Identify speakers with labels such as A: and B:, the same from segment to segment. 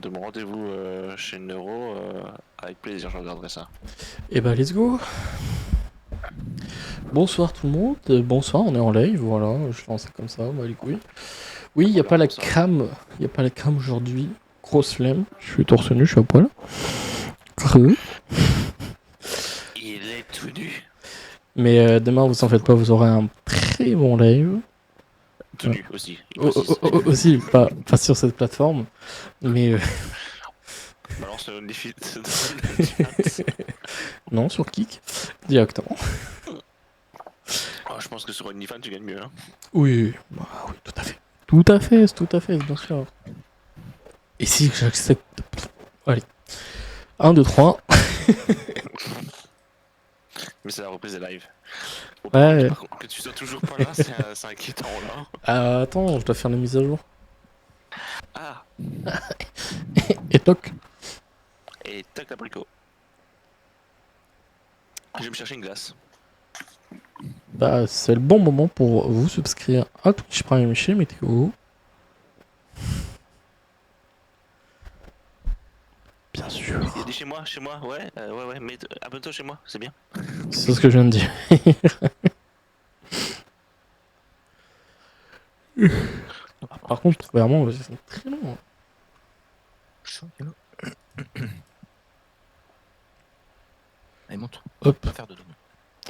A: de mon rendez-vous chez Neuro, avec plaisir, je regarderai ça.
B: Et bah let's go. Bonsoir tout le monde, bonsoir, on est en live, voilà, je lance ça comme ça, bah les couilles. Oui, il y a pas la
A: Bonsoir.
B: cam, aujourd'hui, grosse flemme, je suis torse nu, je suis à poil. Creux.
A: Il est tout nu.
B: Mais demain, vous en faites pas, vous aurez un très bon live.
A: Tout nu aussi, il
B: Oh, oh,
A: précise.
B: oh, aussi, pas sur cette plateforme, mais
A: Balance le défi.
B: non, sur Kik, directement.
A: Oh, je pense que sur OnlyFans tu gagnes mieux. Hein.
B: Oui, bah, oui, tout à fait. Tout à fait, bien sûr. Et si j'accepte... Allez. 1, 2, 3.
A: Mais c'est la reprise des lives. Bon,
B: Ouais.
A: par contre, que tu sois toujours pas là, c'est inquiétant là.
B: Attends, je dois faire la mise à jour.
A: Ah,
B: Et toc.
A: et tac l'abricot. Je vais me chercher une glace.
B: Bah, c'est le bon moment pour vous souscrire à Twitch Prime chez Météo. Bien sûr.
A: Il y a des chez moi, ouais, ouais, mais abonne-toi chez moi, c'est bien.
B: C'est ce que je viens de dire. Par contre, vraiment, c'est très long.
C: Allez, montre.
B: Hop.
C: On va faire de demain.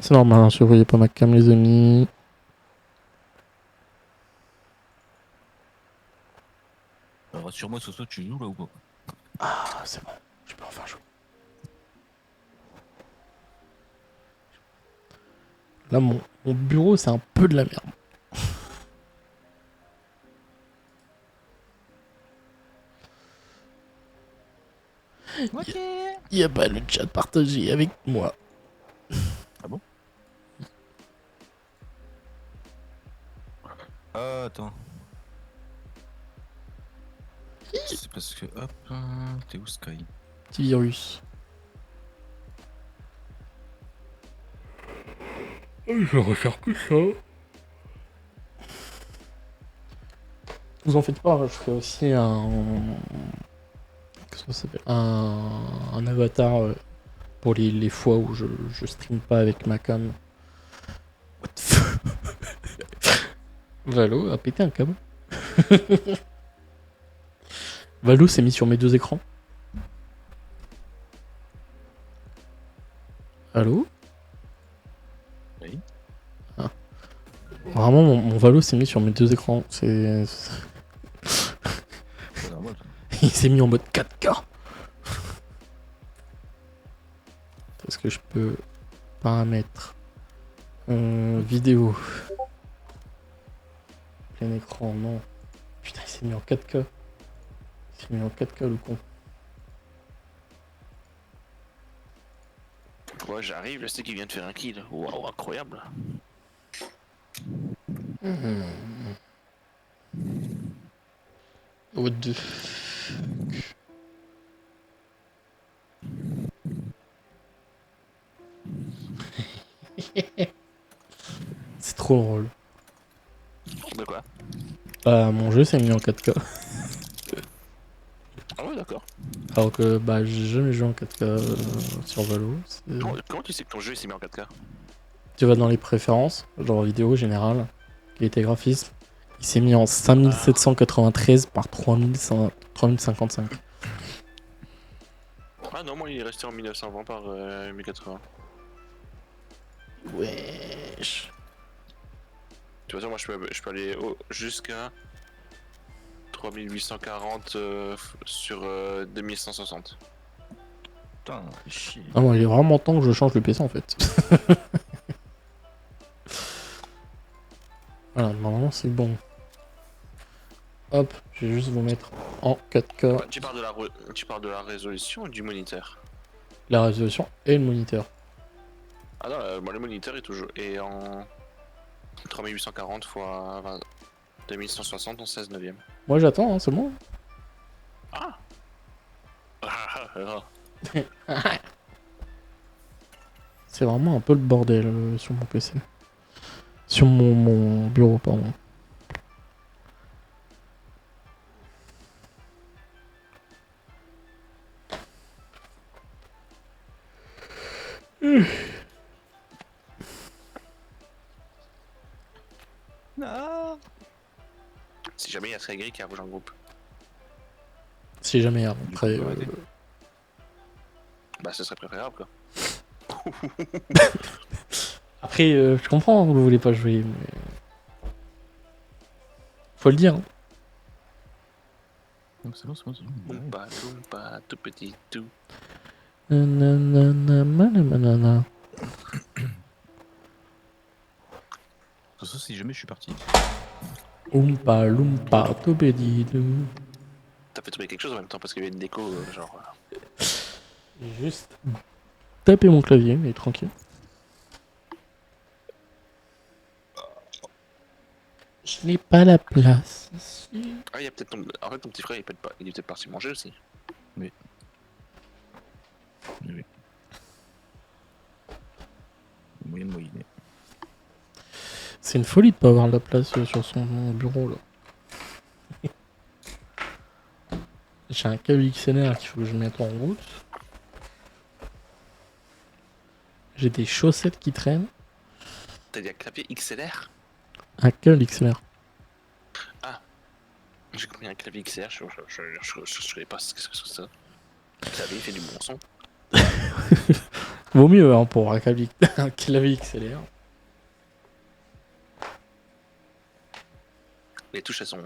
B: C'est normal, hein, surveillez pas ma cam, les amis.
C: Alors, rassure-moi, Soso, tu joues là ou pas?
B: Ah, c'est bon. Je peux enfin jouer. Là, mon bureau, c'est un peu de la merde.
C: Ok.
B: Il y a pas le chat partagé avec moi.
C: Ah bon? Attends. C'est parce que, hop, t'es où Sky?
B: Petit virus. Je vais refaire que ça. Vous en faites pas, je ferai aussi un. Qu'est-ce que ça s'appelle un avatar pour les fois où je stream pas avec ma cam. What the fuck. Valo a pété un câble. Valo s'est mis sur mes deux écrans. Allô?
C: Oui.
B: Ah. Vraiment, mon Valo s'est mis sur mes deux écrans. C'est
C: normal.
B: Il s'est mis en mode 4K. Est-ce que je peux paramètres vidéo plein écran? Non. Putain, il s'est mis en 4K. Il s'est mis en 4K le con.
A: Ouais, j'arrive, je sais qu'il vient de faire un kill. Waouh, incroyable.
B: What the... C'est trop drôle.
A: De quoi?
B: Bah, mon jeu s'est mis en 4K.
A: Ah ouais, d'accord.
B: Alors que bah, j'ai jamais joué en 4K sur Valo.
A: Comment tu sais que ton jeu s'est mis en 4K?
B: Tu vas dans les préférences, genre vidéo générale, qualité graphisme. Il s'est mis en 5793 par 3055.
A: Ah non, moi il est resté en 1920 par 1080.
B: Wesh.
A: Tu vois, ça, moi je peux aller jusqu'à 3840 sur 2160.
C: Putain, chier.
B: Ah bon, il est vraiment temps que je change le PC en fait. Voilà, normalement c'est bon. Hop, je vais juste vous mettre en 4K
A: Tu parles de la résolution ou du moniteur?
B: la résolution et le moniteur.
A: Ah non, moi le moniteur est toujours en 3840 x 2160 en 16 neuvième.
B: Moi j'attends, hein, c'est bon.
A: Ah.
B: C'est vraiment un peu le bordel sur mon PC. Sur mon bureau, pardon.
C: Non.
A: Si jamais il y a Sky qui a rejoint le groupe.
B: Si jamais, hein,
C: Du
B: après.
C: coup, on peut arrêter.
A: Bah ce serait préférable quoi.
B: Après, je comprends, vous voulez pas jouer, mais. Faut le dire. Hein.
C: Donc c'est bon, c'est bon, c'est bon. Ouais.
A: Loompa, tout petit tout.
B: Nanana, manamana.
C: De toute façon, si jamais je suis parti.
B: Oompa, loompa, tobedidou.
A: T'as fait tomber quelque chose en même temps parce qu'il y avait une déco genre.
B: J'ai juste tapé mon clavier, mais tranquille. Je n'ai pas la place ici.
A: Ah il y a peut-être ton. En fait ton petit frère il est peut-être parti manger aussi.
C: Oui. Moyen de moyenner.
B: C'est une folie de pas avoir la place sur son bureau là. J'ai un câble XLR qu'il faut que je mette en route. J'ai des chaussettes qui traînent.
A: T'as dit un clavier XLR?
B: Un câble XLR.
A: J'ai compris un clavier XLR, je savais pas ce que c'est ça. Le clavier il fait du bon son.
B: Vaut mieux hein, pour un clavier XLR.
A: Les touches elles sont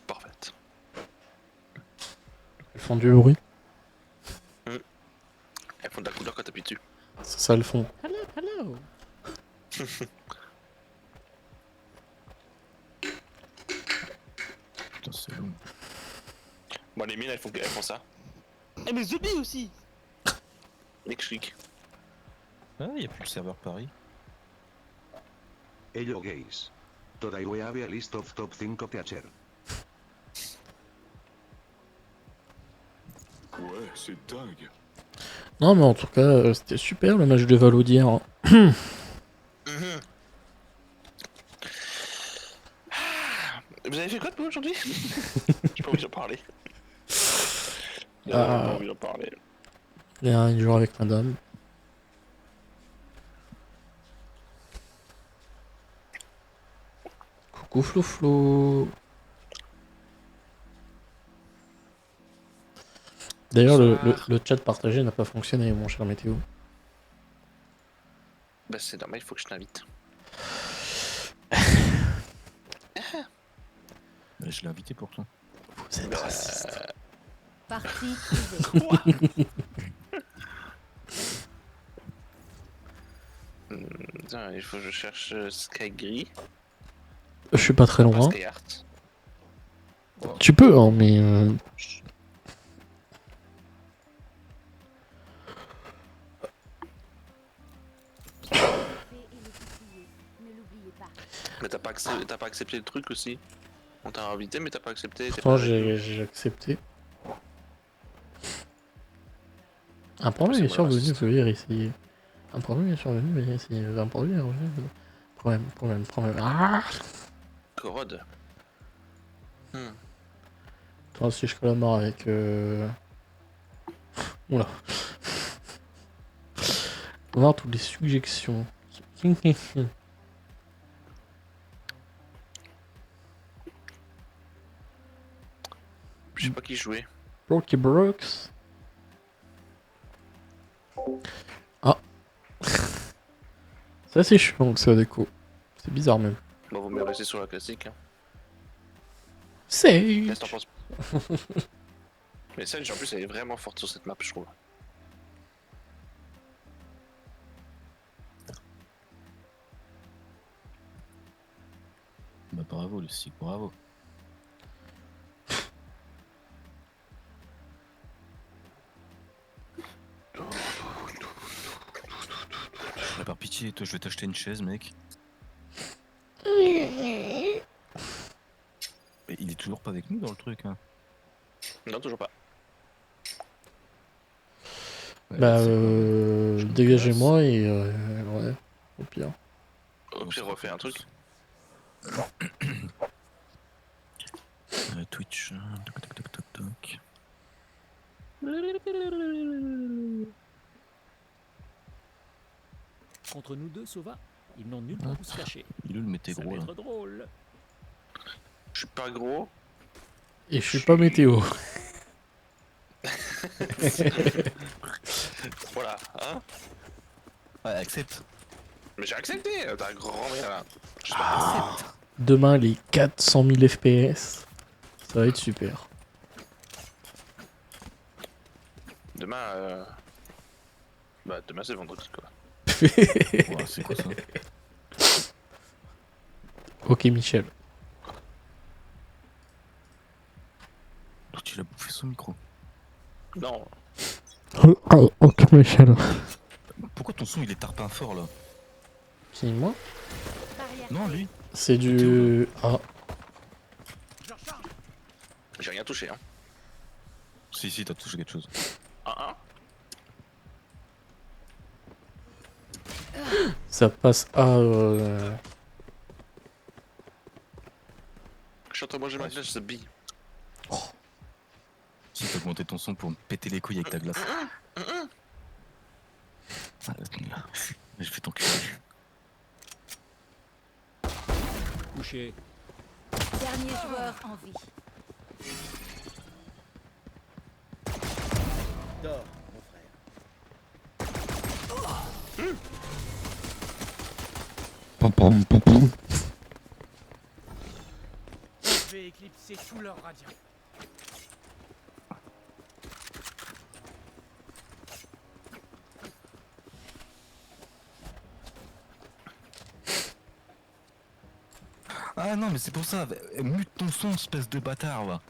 A: parfaites.
B: Elles font du bruit.
A: Elles font de la couleur quand t'appuies dessus.
B: C'est ça le fond. Hello, hello.
C: Putain, c'est long.
A: Bon les miennes elles font ça.
D: Eh mais Zombie aussi.
A: Electric.
C: Ah, y a plus le serveur Paris.
E: Hello guys. Today we have a list of top 5 teacher.
F: Ouais, c'est dingue.
B: Non mais en tout cas, c'était super le match de Valo d'hier. Hein.
A: Vous avez fait quoi de beau aujourd'hui? J'ai pas envie d'en parler. J'ai
B: Ah.
A: pas envie d'en parler.
B: Il y a un jour avec madame. Coucou Flou. D'ailleurs, le chat partagé n'a pas fonctionné, mon cher Météo.
A: Bah c'est normal, il faut que je t'invite.
C: Je l'ai invité pour toi.
B: Vous êtes raciste.
G: Partie privée.
A: Quoi? Tiens, il faut que je cherche Sky Gris.
B: Je suis pas très loin.
A: Sky Art.
B: Tu peux, hein, mais.
G: Ne l'oubliez pas.
A: Mais t'as pas accepté le truc aussi? On t'a invité mais t'as pas accepté. t'es
B: Pourtant,
A: pas avec
B: j'ai accepté. Un problème
A: C'est
B: est survenu,
A: raciste.
B: veuillez essayer. Un problème est survenu, veuillez essayer. Un problème est revenu. Problème. Ah!
A: nous. Corrode.
B: Toi, si je collabore avec. Oula. On va voir toutes les suggestions.
A: Je sais pas qui jouait.
B: Rocky Brooks. Ah. Ça c'est chiant que ça déco. C'est bizarre même.
A: Bon, vaut mieux rester sur la classique. Hein.
B: C'est.
A: Qu'est-ce que t'en penses? Mais Sage en plus elle est vraiment forte sur cette map je trouve.
C: Bah bravo le SIG, bravo. Bah, par pitié, toi je vais t'acheter une chaise mec. Mais il est toujours pas avec nous dans le truc hein.
A: Non toujours pas.
C: Ouais,
B: Bah
C: c'est quoi, je me
B: dégagez-moi et ouais, au pire.
A: Au pire refais un truc.
C: Twitch. Toc, toc, toc, toc, toc.
F: contre nous deux, Sova. Ils n'ont nulle part où se cacher.
C: Il le mettait
F: Ça
C: gros
F: va
C: là.
F: être drôle.
A: Je suis pas gros.
B: Et je suis pas météo.
A: Voilà, hein.
C: Ouais, accepte.
A: Mais j'ai accepté, t'as grand-mère là. Je sais pas.
B: Demain, les 400 000 FPS. Ça va être super.
A: Demain, bah demain c'est vendredi quoi.
C: Ouais, c'est quoi ça?
B: Ok, Michel.
C: Tu l'as bouffé son micro.
A: Non,
B: Ok, Michel.
C: Pourquoi ton son il est tarpin fort là?
B: Qui, moi?
G: Barrière
C: Non,
G: créée.
C: lui.
B: C'est du... Ah,
A: j'ai rien touché hein.
C: Si, t'as touché quelque chose.
A: 1-1.
B: ça passe à...
A: Je suis en train de manger ma glace, c'est bille.
C: Si t'as augmenté ton son pour me péter les couilles avec ta glace. Ah, je vais t'enculer.
F: Couché.
G: Dernier joueur en vie.
D: Dors, mon frère. Je vais éclipser tout leur radiant.
C: Ah non, mais c'est pour ça. Mute ton son, espèce de bâtard, va.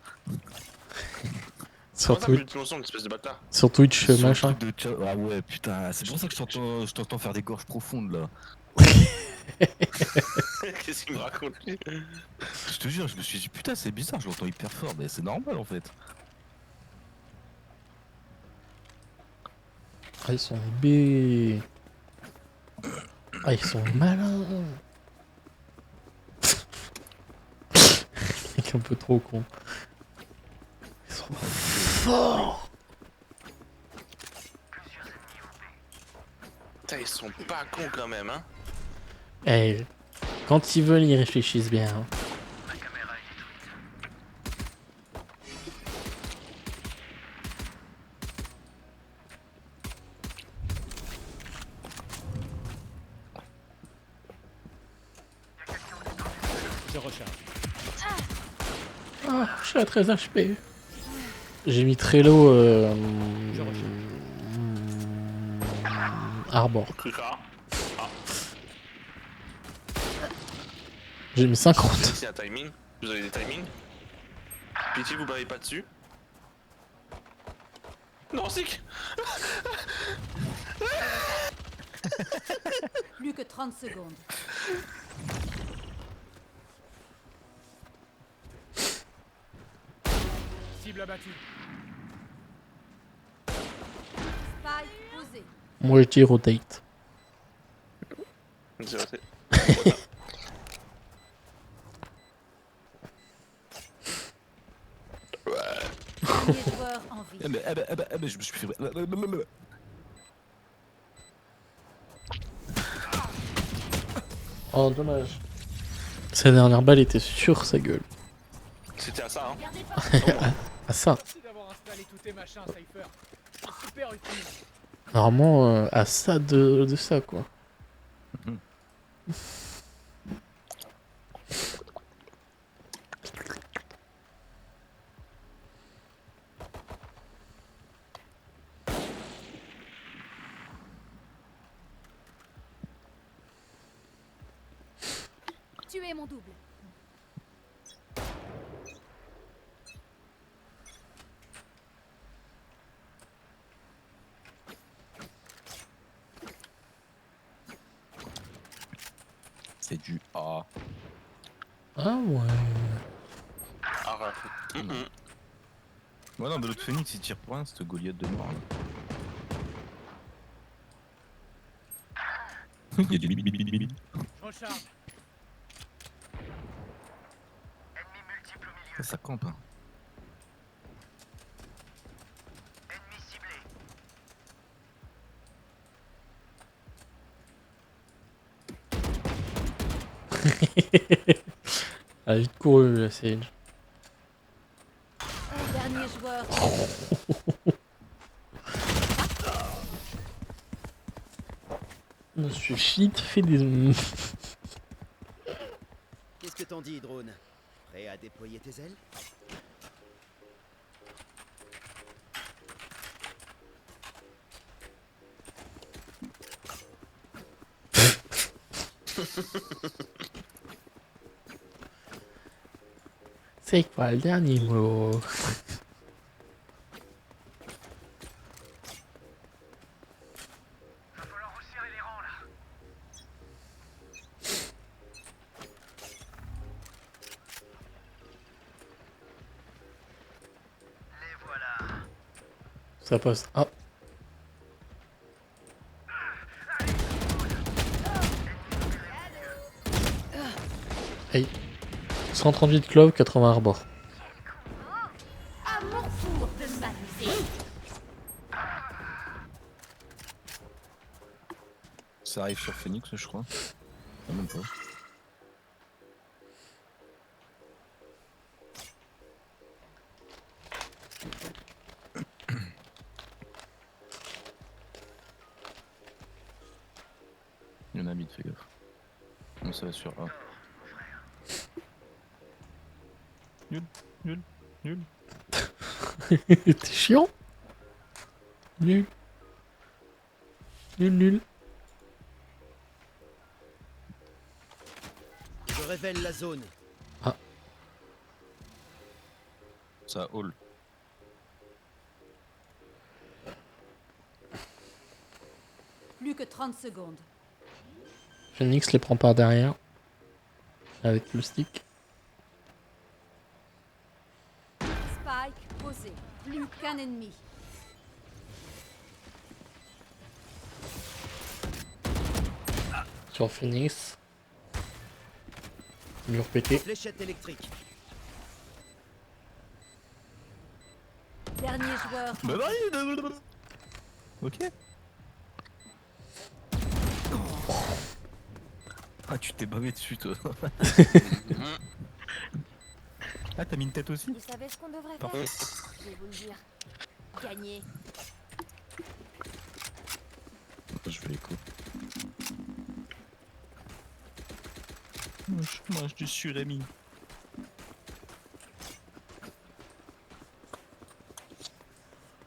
B: sur,
A: Comment ça,
B: Twitch,
A: plus de son, une espèce de bâtard?
B: sur Twitch,
C: Sur le
B: machin.
C: truc de Ah ouais, putain, c'est pour ça que je t'entends faire des gorges profondes là.
A: Qu'est-ce qu'il me raconte lui?
C: Je te jure, je me suis dit putain, c'est bizarre, je l'entends hyper fort, mais c'est normal en fait.
B: Ah, ils sont B. Ah, ils sont malins. Mec un peu trop con. Ils sont forts.
A: Putain, ils sont pas cons quand même hein.
B: Eh, quand ils veulent, ils réfléchissent bien. Hein.
F: Je recharge.
B: Ah, je suis à 13 HP. J'ai mis Trello Arbor.
A: Truc rare.
B: J'ai mis 50.
A: Ici un timing. Vous avez des timings. Pitié, vous m'avez pas dessus. Non, sick.
G: Plus que 30 secondes.
D: Cible abattue.
G: Spike posé.
B: Moi je dis rotate.
A: C'est vrai.
G: Dernier joueur en vie.
C: Je me suis fait.
B: Oh dommage. Sa dernière balle était sur sa gueule.
A: C'était à ça hein.
B: Ah ça.
D: Merci d'avoir installé tous tes machins, Cypher. C'est super utile.
B: Normalement à ça de ça quoi.
G: Tuez mon double.
C: C'est du A.
B: Ah ouais.
A: Ah, ouais.
C: Ouais, non, mais l'autre Phoenix il tire pour rien, cette Goliath de mort là. Il y a du bip.
D: Je recharge.
C: Ça campe. Hein.
B: Elle a vite couru, la Sage.
G: Dernier joueur.
B: Monsieur Shit fait des...
H: Qu'est-ce que t'en dis, drone? Prêt à déployer tes ailes?
B: C'est quoi le dernier mot? Ça passe. Ah. Hey. 138 Clove, 80 Arbor.
G: À mon tour de m'amuser.
C: Ça arrive sur Phoenix, je crois. Ah, même pas. Il y en a mid, fais gaffe. Non, ça va sur A. Nul, nul, nul.
B: T'es chiant. Nul. Nul, nul.
H: Je révèle la zone.
C: Ça all.
G: Plus que 30 secondes.
B: Phoenix les prend par derrière. Avec le stick.
G: Spike posé. Plus qu'un ennemi.
B: Sur Phoenix. Mur pété.
H: Fléchette électrique.
G: Dernier joueur.
C: Bah bah, ok. Ah, tu t'es bavé dessus, toi. Ah, t'as mis une tête aussi?
G: Vous savez ce qu'on devrait
C: Parfait.
G: faire? Je vais vous le dire. Gagner.
C: Je vais écouter. Je mange du surimi.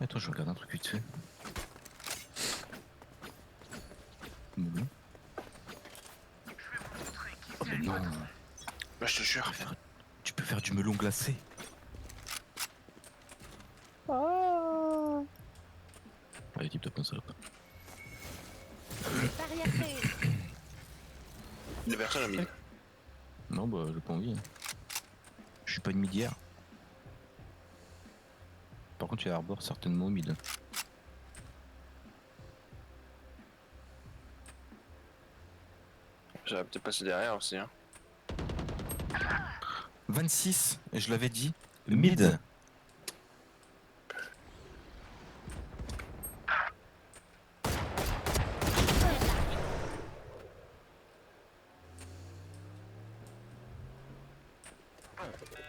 C: Attends, je regarde un truc vite fait. Non. Oh mais non.
A: Bah, je te jure.
C: Tu peux faire du melon glacé. Allez, type top comme ça.
G: Barrière créée.
A: Une personne a mis.
C: Non, bah, j'ai pas envie. Hein. Je suis pas une mid hier. Par contre, il y a Arbor certainement au mid.
A: J'aurais peut-être passé derrière aussi. Hein.
C: 26, et je l'avais dit. Mid.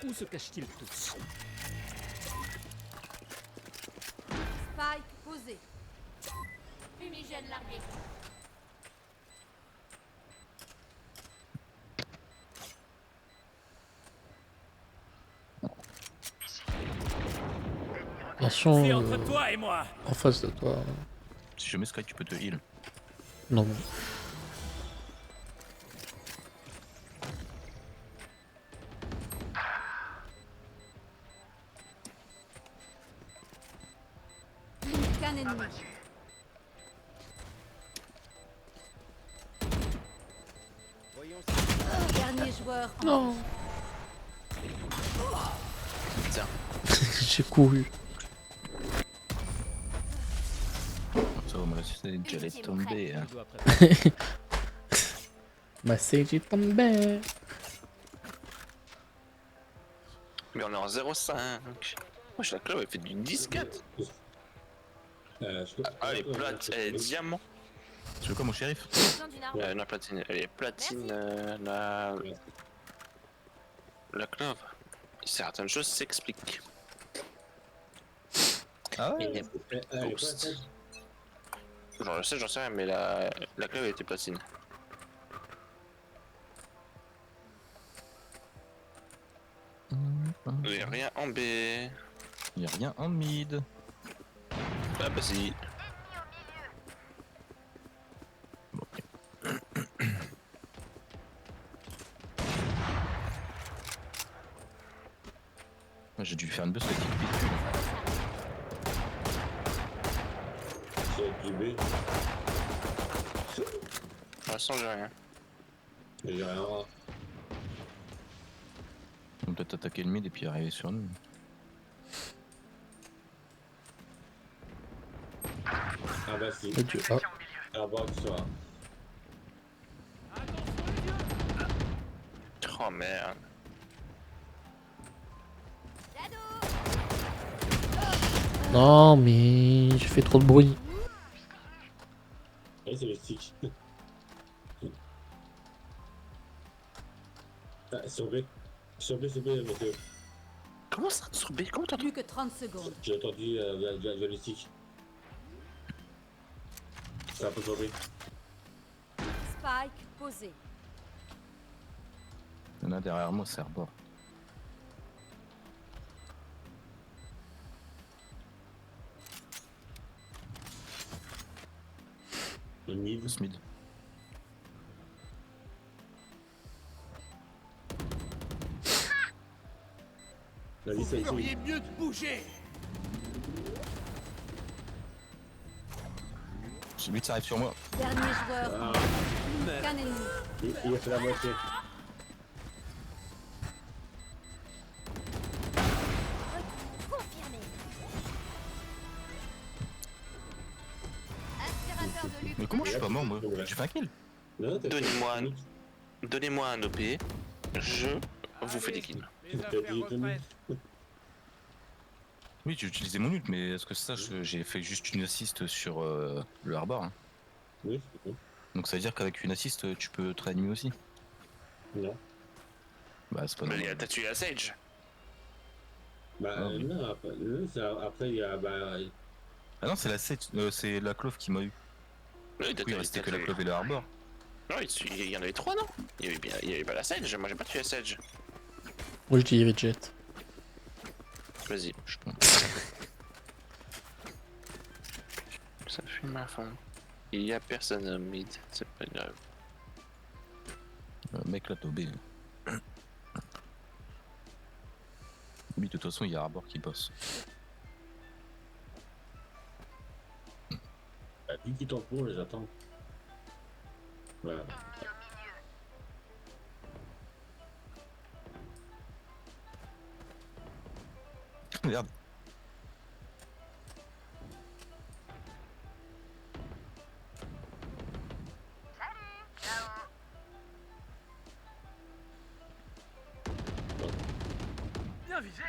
F: Où se cachent-ils tous?
G: Spike posé. Fumigène largué.
B: Attention.
F: C'est entre toi et moi.
B: En face de toi.
C: Si je mets Sky, tu peux te heal.
B: Non.
G: Plus qu'un ennemi.
H: Voyons
G: Dernier joueur. en
B: Non.
A: Tiens.
B: J'ai couru.
C: Ça va me rester, j'allais tomber. Hein.
F: Je dois préparer.
B: Ma Sage est tombée.
A: Mais on est en 0,5. Moi, la clove, elle fait du 10-4. Ah, elle est plate, elle est diamant.
C: Tu veux quoi, mon shérif?
G: Besoin d'une arme.
A: La platine, elle est platine, la clove. Certaines choses s'expliquent.
C: Ah ouais?
A: Et Ghost. Genre, je sais, j'en sais rien, mais la clove était platine. Et rien en B.
C: Y'a rien en mid.
A: Ah bah si.
C: Moi, j'ai dû faire une bust avec Kickbit.
I: C'est du B.
A: Pour l'instant, j'ai rien.
I: J'ai rien.
C: On peut peut-être attaquer le mid et puis arriver sur nous.
I: Ah bah si.
B: Et Dieu. Ah.
I: Ah bah tu sauras.
A: Oh merde.
B: Non, mais j'ai fait trop de bruit.
I: Oui, c'est le stick. Ah, sur B. Sur B, monsieur.
A: Comment ça, sur B? Comment t'entends?
G: Plus que 30 secondes.
I: J'ai entendu via le stick. C'est un peu sur B.
G: Spike posé.
C: Il y en a derrière moi, c'est Arbor.
I: Le mid.
C: Smid.
I: Vas-y, ça
F: Vous feriez mieux de bouger.
C: Celui ça arrive sur moi.
G: Dernier joueur.
I: Ah,
G: Qu'un ennemi.
I: il a fait la moitié.
G: Confirmé. Aspirateur de Luc.
C: Mais comment je suis pas mort, moi? J'ai fait un kill.
I: Non, t'as
A: Donnez-moi un OP, je vous fais des kills.
D: Les
I: T'as
D: affaires
I: dit
D: reprennent.
C: Oui, j'ai utilisé mon ult, mais est-ce que ça, j'ai fait juste une assist sur le Harbor. Hein.
I: Oui, c'est bon.
C: Donc ça veut dire qu'avec une assist, tu peux te réanimer aussi?
I: Non.
C: Bah, c'est pas
A: Mais
C: normal.
A: t'as tué la Sage.
I: Bah
C: Ah, oui.
I: non, après il y a... Bah,
C: Ah non, c'est c'est la clove qui m'a eu.
A: Oui,
C: Du coup, il restait que la clove et le Harbor.
A: Non, il y en avait 3, non? Il y avait pas la Sage, moi j'ai pas tué la Sage.
B: Moi je dis il y avait Jet.
A: Vas-y.
C: Je pense.
A: Ça fume à fond. Il y a personne au mid, c'est pas grave.
C: Mec, là, Tobé. Oui, de toute façon, il y a Harbor qui bosse.
I: bah dis qui t'en pour, j'attends. Voilà.
C: Merde.
F: Bien visé.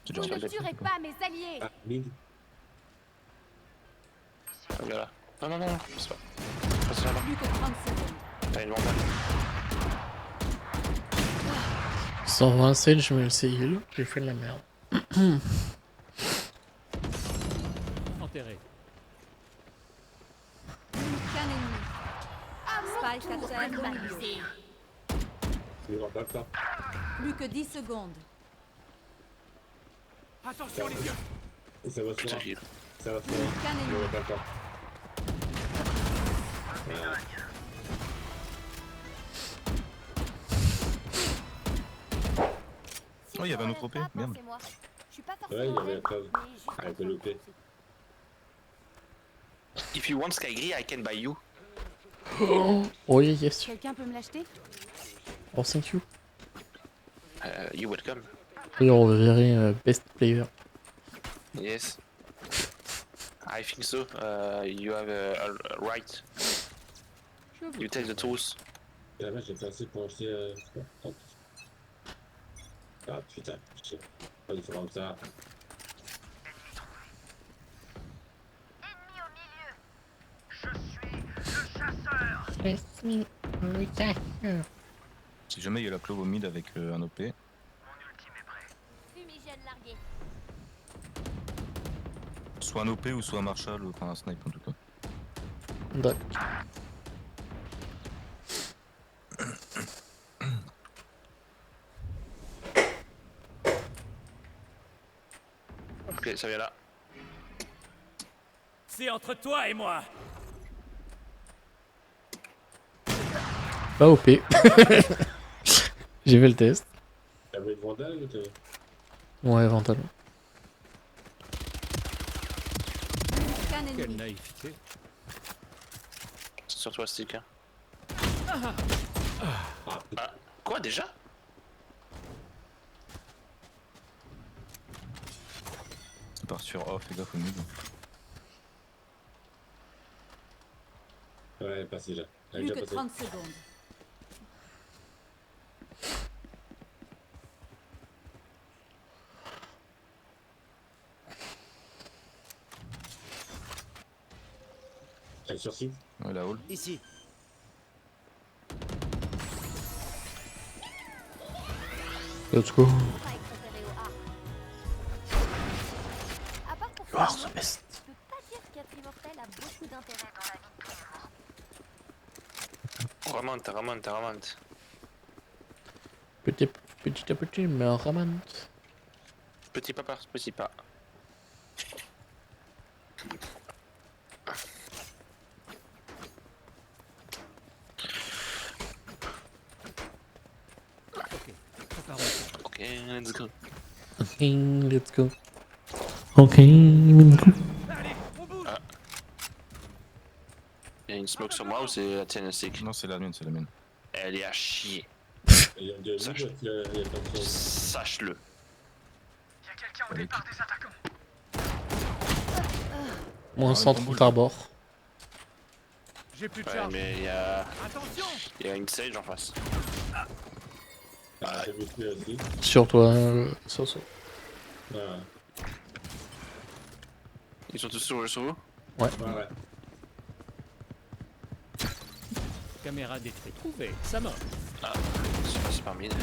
C: C'est
G: Vous
C: déjà
G: ne tuerez pas mes alliés.
I: Ah, mid.
A: Voilà. Non, non, non, non, c'est pas. Passe là-bas.
G: Plus que 30 secondes.
A: T'as une mentale.
B: 120 Sage, je me le sais heal. J'ai fait de la merde.
F: Enterré.
G: Qu'un ennemi. Spike à terre balisé.
I: Il va pas ça.
G: Plus que 10 secondes.
F: Attention les yeux.
I: Et ça va se
A: Putain,
I: voir.
A: heal.
I: Ça va se voir.
G: Qu'un
I: Il
G: ennemi.
I: va pas le temps. Voilà.
C: Oh, il y avait un autre OP, merde.
G: Je suis pas
I: Ouais, il y avait la
G: raide,
I: clove.
G: mais juste
I: Arrête
G: en
I: de
G: train
I: louper.
G: penser.
A: If you want Skygree, I can buy you.
B: Oh yeah, yes.
G: Quelqu'un peut me l'acheter?
B: Oh, thank you.
A: You welcome.
B: D'ailleurs, on va virer best player.
A: Yes. I think so. You have a right.
F: Je vous
A: Du test de
F: trouverai.
A: tous.
I: Et là-bas, j'ai pas assez pour acheter. Tant pis. Ah putain, je sais pas du tout comme ça.
C: Si jamais il y a la clove au mid avec un OP,
G: Fumigène largué.
C: soit un OP ou soit un Marshall ou enfin un snipe en tout cas.
B: D'accord.
A: Ok, ça vient là.
F: C'est entre toi et moi.
B: Pas OP. J'ai fait le test.
I: T'avais le Vandal ou t'avais.
B: Ouais, éventuellement.
G: Aucun
F: Quelle
G: ennemi.
F: naïveté.
A: C'est sur toi, stick. Hein.
I: Ah putain.
A: Ah, quoi déjà?
C: Ça part sur off, les gars, au mid.
I: Ouais, elle est passée déjà. Elle est
G: Plus
I: déjà
G: que
I: passée.
G: 30 secondes.
I: Elle est sur site.
C: Ouais, la hall.
H: Ici.
B: Let's go.
G: Spike repéré au A. À part pour
B: You are
G: Fabio,
B: the best.
G: je peux pas dire qu'être immortel a beaucoup d'intérêt dans la vie de tous les jours.
A: Remonte, remonte, remonte.
B: Petit à petit, mais on remonte.
A: Petit pas par petit pas.
F: Ok, préparons.
A: Ok, let's go.
B: Ok, let's go. Ok, let's go.
F: Allez, on bouge.
A: Ah. Il y a une smoke sur moi ou c'est la tienne, stick?
C: Non, c'est la mienne, c'est la mienne.
A: Elle est à chier.
I: Il y a deux
A: Ça,
I: minutes, il y a pas de chose.
A: Sache-le.
C: Allez,
B: Moins
C: Ah,
B: 100
C: ton boule.
B: tout à bord.
F: J'ai plus de
A: Ouais,
F: charge.
A: mais
F: Attention.
A: il y a une sage en face.
I: Ah, j'ai vu celui-là aussi.
B: Sur toi, Soso.
I: Voilà.
A: Ils sont tous sur vous?
I: Ouais.
F: Caméra détruite. Trouvé. Ça marche.
A: Ah, c'est pas mid.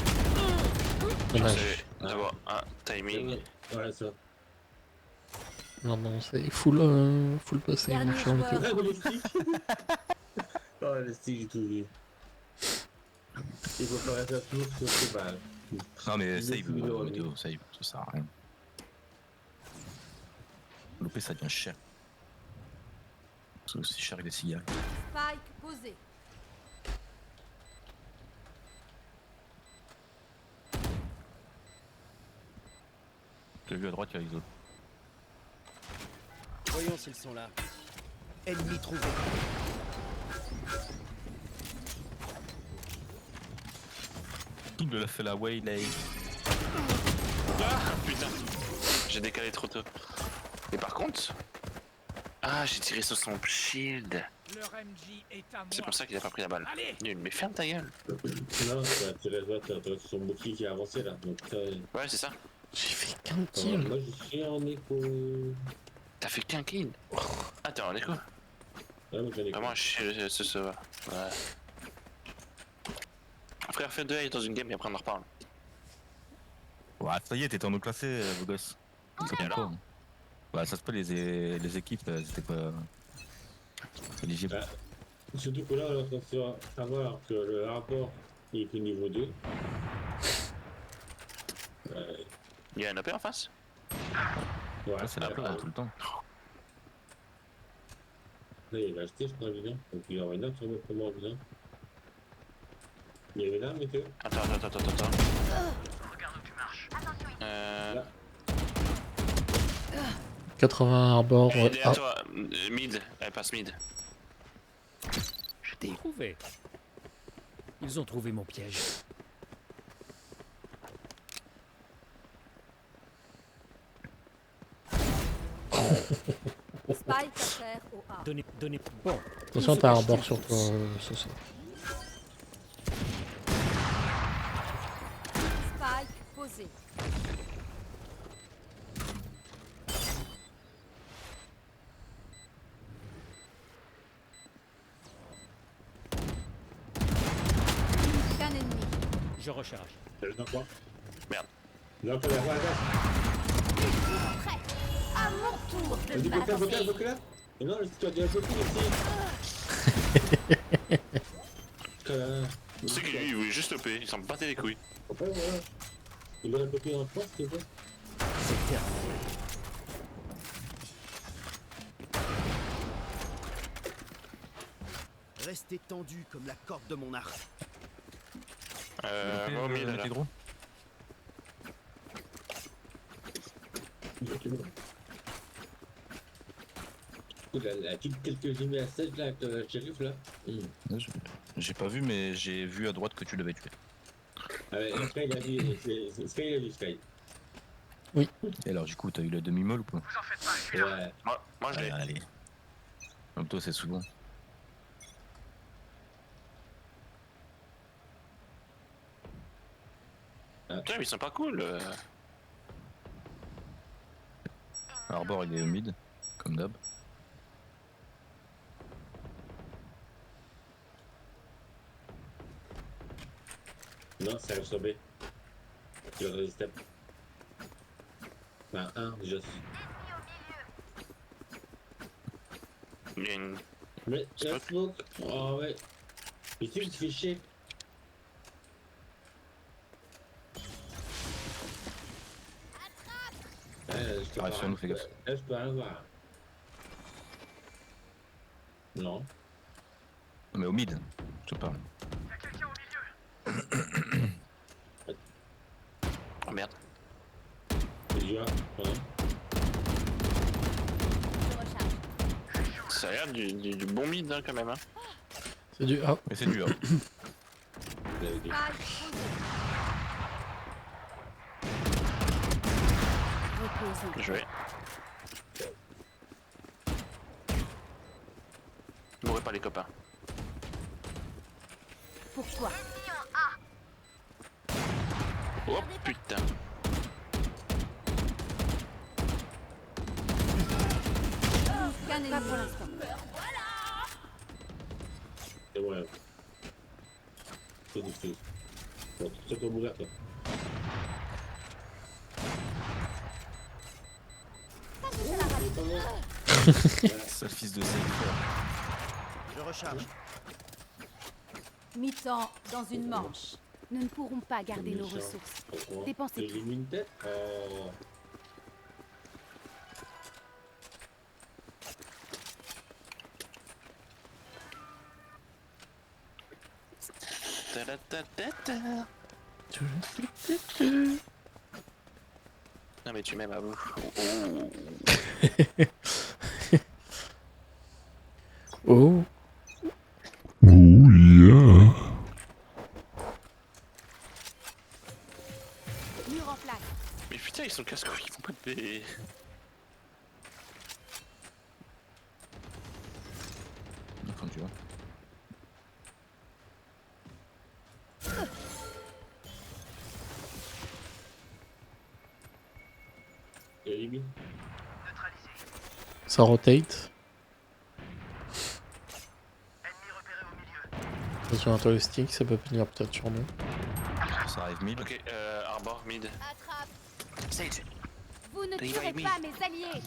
B: Dommage.
A: C'est d'abord un timing.
I: Ouais, ça.
B: Non, non, c'est full passé.
G: Dernier
B: mon cher
G: joueur.
B: Nico.
I: Ah, le stick. Oh, le stick, j'ai tout vu. Il faut faire un tour sur ce bal.
C: Non, mais
I: Il
C: save,
I: est fou, lui.
C: vidéo, save, ça sert à rien. L'OP, ça devient cher. C'est aussi cher que les cigarettes.
G: Spike posé.
C: J'ai vu à droite, il y a les autres.
H: Voyons s'ils sont là. Ennemi trouvé.
C: Il me l'a fait la waylay.
A: Ah putain, j'ai décalé trop tôt. Et par contre, ah j'ai tiré sur son shield.
D: Leur MJ est à moi.
A: C'est pour ça qu'il a pas pris la balle.
D: Allez.
A: Nul, mais ferme ta gueule.
I: Non, tu restes sur son bouclier qui a avancé là. Donc,
A: Ouais, c'est ça.
B: J'ai fait qu'un kill.
I: moi, je suis en écho.
A: T'as fait qu'un kill. Attends, on est quoi?
I: Ouais, moi, j'en ai
A: Vraiment, je sais ça va. Ouais. Frère, fais 2 ailes dans une game et après on en reparle.
C: Ouais, ça y est, t'étais en haut classé, beau gosse. C'est comme quoi. Ouais, ça se peut, les équipes, c'était pas éligible.
I: Surtout que là, on est en train de savoir que le rapport il est au niveau 2.
A: Il y a un AP en face?
I: Ouais,
C: Là, c'est la peur tout le temps.
I: Là, il va acheter, je crois, évidemment. Donc, il y aura une autre sur notre commande, évidemment. Il y avait là, mais que.
A: Attends.
F: Regarde où tu marches.
A: Euh...
B: 80 arbor.
A: Elle est derrière
B: Ah,
A: toi, mid, elle passe mid.
F: Je t'ai trouvé. Ils ont trouvé mon piège.
G: Spike à terre au A.
F: Donnez. Bon.
B: Attention, t'as un bord sur toi, Soso.
G: Spike posé. Qu'un ennemi.
F: Je recharge.
I: T'as le dans quoi?
A: Merde.
I: Non, t'as la voix là.
G: Prêt. À mon tour de
I: Vas-y, bloque là, bloque là,
G: m'avancer.
I: bloque là. Mais non, tu as déjà bloqué ici.
A: C'est que lui, il voulait juste OP, il s'en battait les couilles.
I: Ouais, voilà. Il aurait bloqué dans le point, s'il te plaît.
F: C'est terminé.
H: Restez tendu comme la corde de mon arc.
A: Au milieu là.
C: gros.
I: La petite telle que j'ai mis à 16 là, avec le shérif là.
C: J'ai pas vu, mais j'ai vu à droite que tu l'avais tué.
I: Ah ouais, Sky il a dit, Sky il a dit Sky.
C: Et alors, du coup, t'as eu la demi-molle ou pas?
I: Ouais.
A: Moi je l'ai.
C: Allez. Comme toi, c'est souvent.
A: Putain, mais ils sont pas cool.
C: Arbor, il est au mid, comme d'hab.
I: Non, ça arrive sur B. Tu vas résister. Enfin, un déjà.
A: Il y a une.
I: Mais, la smoke. Oh ouais. Mais tu te fais chier. Je
C: Arrête sur nous, fais gaffe.
I: Là, je peux rien voir. Non.
C: Non, mais au mid, je te parle.
A: Oh merde.
I: C'est du 1. Pardon.
G: Je recharge.
A: Ça a l'air du bon mid hein, quand même. Hein.
B: C'est du A.
C: Mais c'est dur.
I: Vous avez dit.
G: Spike posé. Reposez.
A: Bien joué. Mourrez pas les copains.
G: Pourquoi?
A: Oh putain.
G: Qu'un ennemi. Pas pour l'instant.
I: C'est bon, là. C'est difficile. Bon, tu peux mourir, toi.
C: Sale fils de Cypher.
H: Je recharge.
G: Mi-temps dans une manche. Nous ne pourrons pas garder nos
I: Méchant.
G: ressources.
I: Pourquoi?
G: Dépensez
I: J'ai
G: tout.
I: mis une tête. Oh.
A: Ta-da-ta-ta-ta. Non mais tu m'aimes à vous.
B: Oh.
G: Mur en place.
A: Mais putain ils sont casse-couilles, ils font pas des...
C: Enfin, tu vois.
I: Il y a limite.
B: Ça rotate. Attention à toi le stick, ça peut venir peut-être sur nous.
C: Ça arrive mid.
A: Ok, Arbor, mid.
G: Attrape.
A: Sage.
G: Vous ne
A: Il
G: tuerez
A: va
G: pas mes alliés.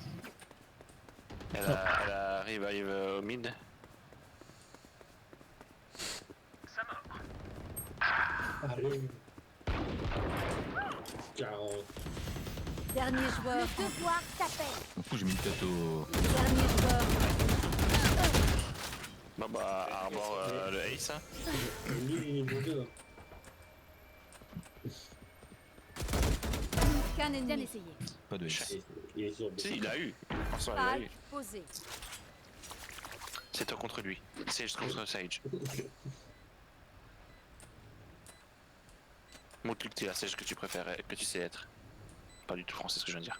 A: Elle arrive au mid.
I: Allez. 40.
G: Dernier joueur. Le devoir t'appelle.
C: Du coup, j'ai mis une tête au.
G: Dernier joueur.
A: Bon bah Arbor le ace hein.
I: Lui, il est bon deux.
G: Qu'un ennemi. Bien essayé.
C: Pas de ace.
I: Il est sur B.
A: Si il a eu. En soi il a eu.
G: Spike posé.
A: C'est toi contre lui. Sage contre Sage. Montre-lui que tu es la Sage que tu préfères, que tu sais être. Pas du tout français ce que je viens de dire.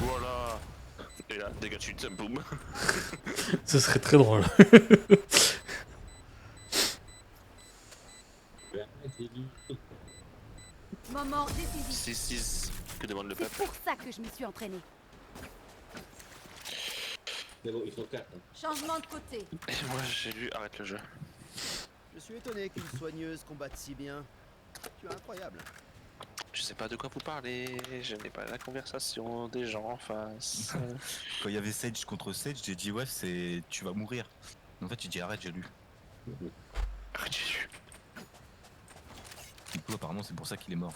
A: Voilà. Et là, dégâts de chute, boum.
B: Ce serait très drôle.
G: Moment décisif.
A: 6-6. Que demande le
G: C'est
A: peuple?
G: pour ça que je m'y suis entraînée.
I: Mais bon, ils sont 4.
G: Changement de côté.
A: Et moi, j'ai lu arrête le jeu.
H: Je suis étonné qu'une soigneuse combatte si bien. Tu es incroyable.
A: Je sais pas de quoi vous parlez. Je n'ai pas la conversation des gens en face.
C: Quand il y avait Sage contre Sage, j'ai dit ouais, c'est tu vas mourir. En fait, j'ai dit arrête, j'ai lu.
A: Arrête, j'ai lu.
C: Du coup, apparemment, c'est pour ça qu'il est mort.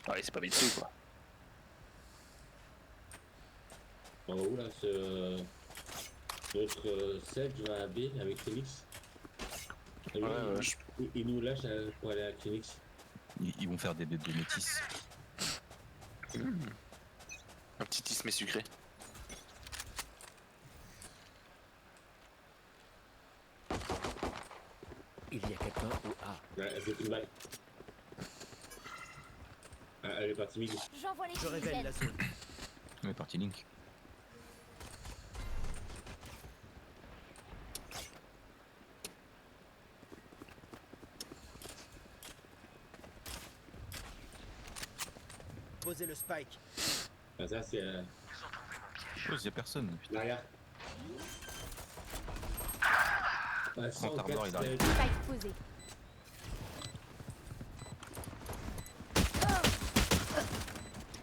A: Ouais, c'est pas Mitsu quoi.
I: En haut, là, notre Sage va à B avec Phoenix. Et lui,
A: Ouais,
I: il nous lâche pour aller à Phoenix.
C: Ils vont faire des bébés métis.
A: Un petit ismé sucré.
F: Il y a quelqu'un au A.
I: Ouais, elle fait une balle. Ah, elle est partie mid.
G: J'envoie les
H: Je révèle la zone.
C: Ouais, parti Link.
H: Posez le spike.
I: Ah, ça, c'est
C: Oh, il y a personne. Putain.
I: l'arrière. Ah,
C: Prends Tardor, il arrive.
G: Spike posé.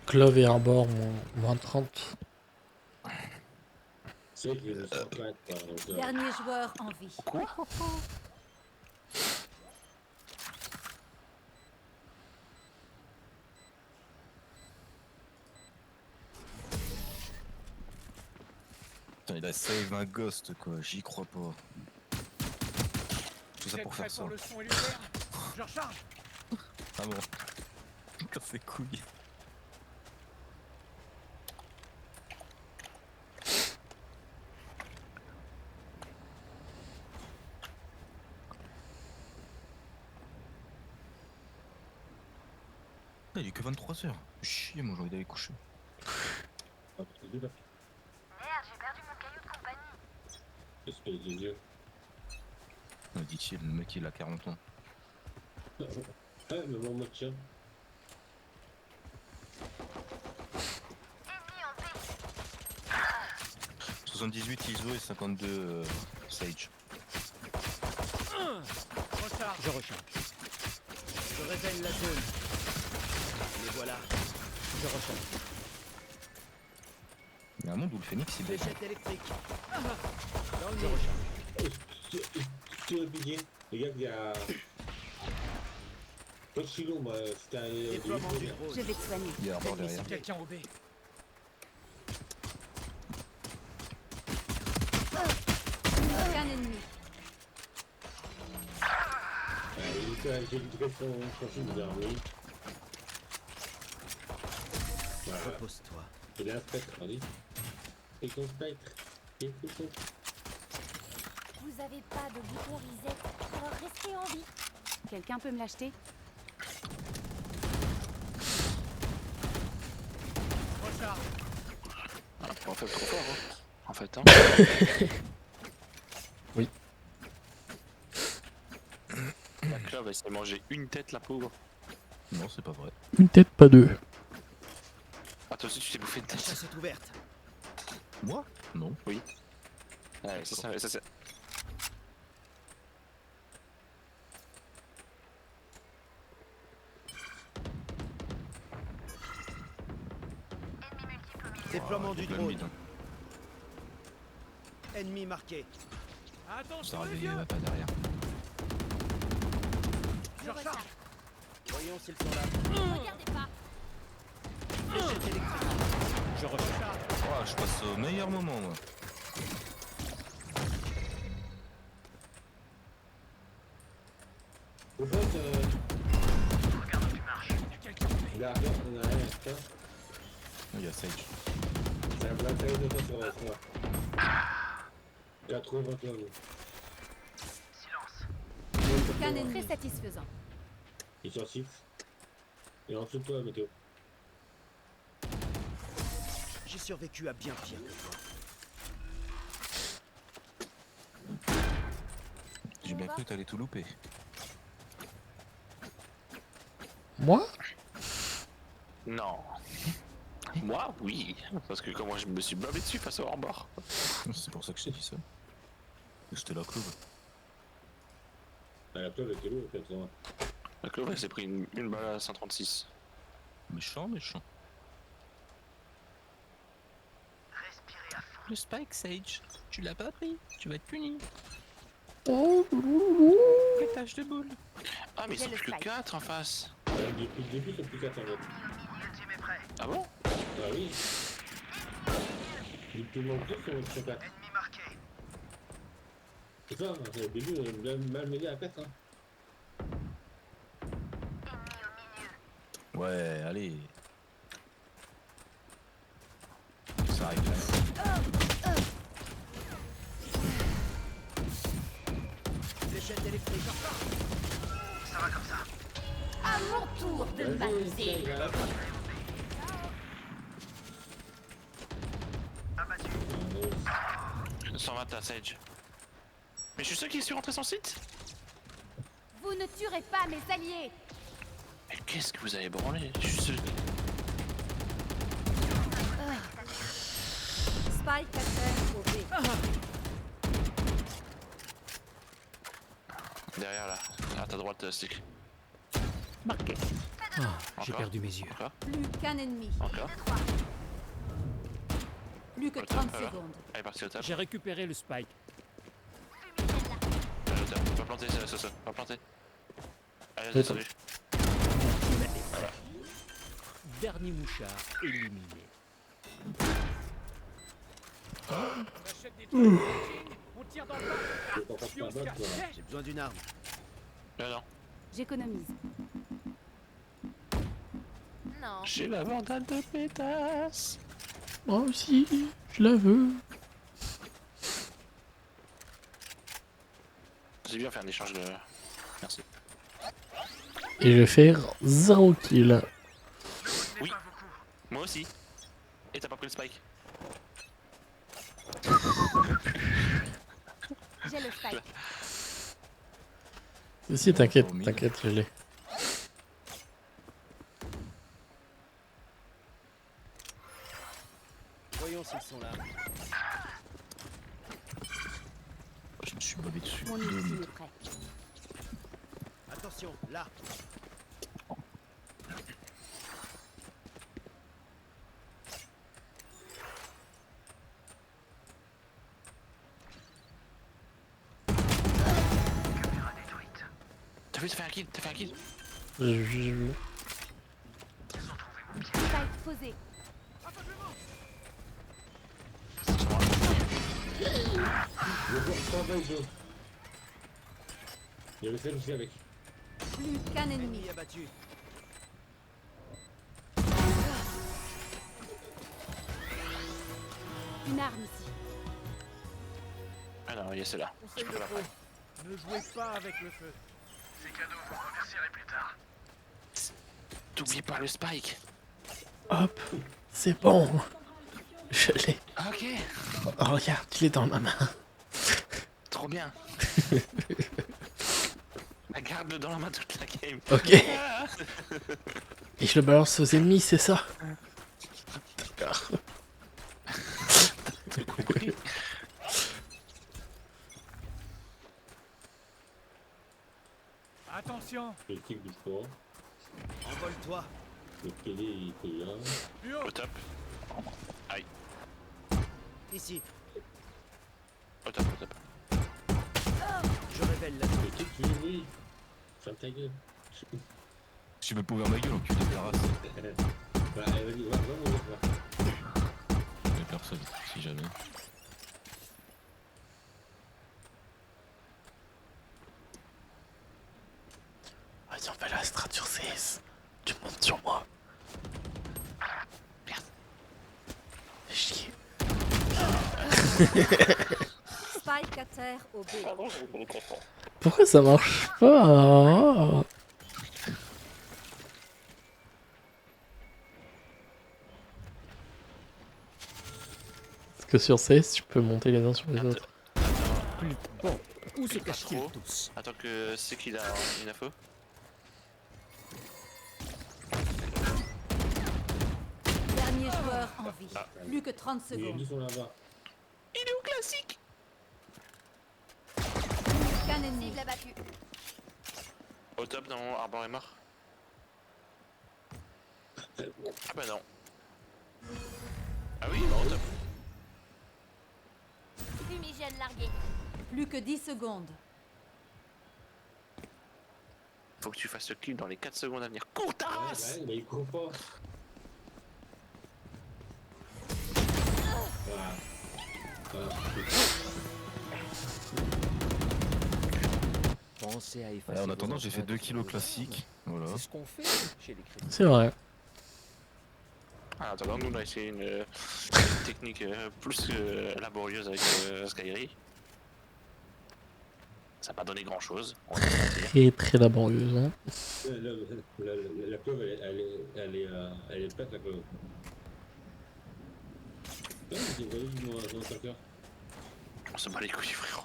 B: Clove et Arbor, moins 30.
I: C'est qu'il est 104, quoi. Donc,
G: Dernier joueur en vie.
C: Putain, il a save un ghost quoi, j'y crois pas. Tout ça
D: Vous
C: pour
D: êtes
C: faire
D: prêts
C: ça.
D: pour le son et lumière? Je recharge.
C: Ah bon. Casse les couilles. Ah, il est que 23h. Chier, moi j'aurais d'aller coucher.
I: ah, c'est dur. Espèce de dieu.
C: Dit-il, le mec il a 40 ans.
I: Ah, mais bon, moi, tiens.
C: 78 ISO et 52 Sage.
D: Recharge.
F: Je recharge.
H: Je révèle la zone. Les voilà.
F: Je recharge.
C: Il y a un monde où le phénix il est.
H: Fléchette électrique. Dans le
F: Je
H: nez.
F: recharge.
I: Sur le pilier, regarde, il y a. Pas de chilo, moi, c'était un.
H: Déploiement du drone.
G: Je vais te soigner.
C: Il y a un bord derrière.
D: Quelqu'un au B.
G: Aucun ennemi.
I: J'ai vu très son film de l'armée. Voilà.
H: Repose-toi.
I: Il a un spectre, allez. Et ton spectre. Et tout ton.
G: Vous avez pas de bouton reset, alors restez en vie. Quelqu'un peut me l'acheter?
D: Recharge.
A: Ah, en fait, trop fort, hein. En fait, hein.
B: Oui.
A: La Clove, elle s'est mangé une tête, la pauvre.
C: Non, c'est pas vrai.
B: Une tête, pas deux.
A: Ah, toi aussi, tu t'es bouffé une
H: La
A: tête.
H: chasse est ouverte.
C: Moi? Non.
A: Ouais, c'est ça, ça, c'est.
H: Déploiement du
C: Plein de
H: drone.
C: bide, hein.
H: Ennemi marqué.
C: Ça
D: Attention les
C: réveillait
D: vieux.
C: pas derrière.
D: Je recharge.
H: Voyons s'ils sont là.
G: Regardez pas.
H: Fléchette électrique.
F: Je recharge.
C: Oh, je passe au meilleur moment moi.
I: Au fait,
D: Il y a quelqu'un au B.
I: il a rien, on a rien, putain.
C: Il y a Sage.
I: C'est un blague de toi sur moi. 81.
G: Aucun ennemi. Très satisfaisant.
I: Il est sur 6. Et en dessous de toi, météo.
H: J'ai survécu à bien pire que toi.
C: J'ai bien cru que t'allais tout louper.
B: Moi?
A: Non. Moi, oui. Parce que comment je me suis blâmé dessus face au hors-bord.
C: C'est pour ça que je t'ai dit ça. C'était la clouve.
I: Ah, la clove était lourde, en fait. Ça.
A: La clove, elle s'est pris une balle à 136.
C: Méchant, méchant. Le Spike Sage, tu l'as pas pris, tu vas être puni.
B: Oh,
C: Pétage de boule.
A: Ah, mais ils
G: J'ai
A: sont
G: le
A: plus que
G: spike.
A: 4 en face.
I: Depuis le début, c'est plus 4 en fait.
A: Ah bon?
I: Ah oui. Tout le monde sont 4. C'est ça, au début, on est mal mêlé à 4. Hein.
C: Ouais, allez. Ça arrive là.
H: Fléchette électrique.
G: À mon tour de m'amuser.
A: 120 à Sage. Mais je suis sûr qu'il est sur rentré son site.
G: Vous ne tuerez pas mes alliés.
A: Mais qu'est-ce que vous avez branlé? Je suis sûr.
G: Spike à terre au B.
A: Derrière là, à ta droite, stick.
F: Marqué. Ah, j'ai
A: Encore.
F: perdu mes yeux.
A: Encore,
G: Plus qu'un ennemi.
A: encore.
G: Plus que
A: Au top,
G: 30
A: voilà.
G: secondes.
A: Elle est partie au top.
F: J'ai récupéré le spike.
A: Elle est au top. Va planter, c'est Soso. Va planter. Allez,
B: Oui,
A: descendu.
F: Dernier mouchard éliminé.
D: On achète des trucs, on tire dans le tas.
I: Je comprends
D: Puis on
I: pas
D: se
I: mal,
D: casse.
I: toi.
H: J'ai besoin d'une arme.
A: Non.
G: J'économise. Non.
A: J'ai la vandale de pétasse.
B: moi aussi, je la veux.
A: J'ai bien fait un échange de. Merci.
B: Et je vais faire 0 kill.
A: Oui. Moi aussi. Et t'as pas pris le spike.
G: J'ai le spike.
B: Si, t'inquiète, t'inquiète, je l'ai.
H: Voyons s'ils sont là.
C: Je me suis bobé dessus.
G: Mon ultime est prêt.
H: Attention, là.
A: T'as vu, t'as fait un kill, t'as fait un kill.
B: Je-
G: Spike posé.
I: Je vois 120 jaunes. Il y avait celle aussi avec.
G: Plus qu'un ennemi.
H: Ennemi abattu.
G: Une arme ici.
A: Ah non, il y a celle-là. Je
D: Conseil
A: peux
D: de
A: la
D: pro.
A: faire.
D: Ne jouez pas avec le feu.
A: T'oublies pas le spike.
B: Hop, c'est bon. Je l'ai.
A: Ah, ok.
B: Oh, regarde, il est dans ma main.
A: Trop bien. Bah, garde-le dans la main toute la game.
B: Ok. Et je le balance aux ennemis, c'est ça? D'accord.
D: Attention.
I: Le tic du sport.
H: Envole-toi.
I: Le télé, il était là.
D: Plus haut.
A: Au top. Aïe.
H: Ici.
A: Au top, au top.
H: Je révèle la
I: Le tic, oui, oui. Ferme ta gueule.
C: Je veux pas ouvrir ma gueule, enculé de la race.
I: Bah, vas-y, va, va.
C: Il y a personne, si jamais.
B: Vas-y, on fait la strat sur CS. Tu montes sur moi. Merde. Fais chier.
G: Spike à terre au B.
B: Pourquoi ça marche pas? que sur CS, tu peux monter les uns sur les autres.
F: Plus bon. Où se
A: Pas
F: cachent-ils
A: trop.
F: tous?
A: Attends que c'est qu'il a une info.
G: Dernier joueur en vie.
A: Ah.
G: Plus que 30
I: Les
G: secondes.
I: ennemis sont là-bas.
A: Il est où classique?
G: Qu'un ennemi abattu.
A: Au top, non, Arbor est mort. Ah bah non. Ah oui, il est mort au top.
G: Fumigène largué. Plus que 10 secondes.
A: Faut que tu fasses le kill dans les 4 secondes à venir. Cours ta race!
I: Ouais, mais il court pas. Voilà. Voilà.
F: Pensez à effacer.
C: En
F: vos
C: attendant, j'ai fait
F: empreintes
C: 2
F: sur
C: kilos
F: le
C: classiques. Voilà.
F: C'est ce qu'on fait chez les chrétiens.
B: C'est vrai.
A: Ah, attends, nous on a essayé une technique plus laborieuse avec Skyry. Ça n'a pas donné grand chose, on va pas se mentir.
B: Très très laborieuse. Hein.
I: La preuve, elle est plate, la preuve. Ouais, j'ai pas vu mon attaqueur.
A: On se bat les couilles, frérot.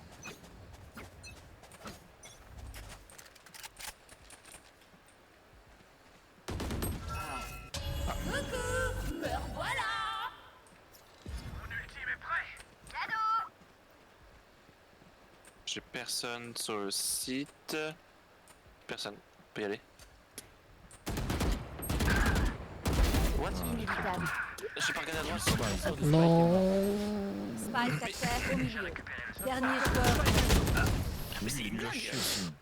A: J'ai personne sur le site. Personne. On peut y aller. What?
G: Inévitable.
A: J'ai pas regardé à droite.
B: Non.
G: Spike à terre au milieu. Dernier joueur.
A: Mais c'est une
C: Il a
A: blague.
C: chier aussi.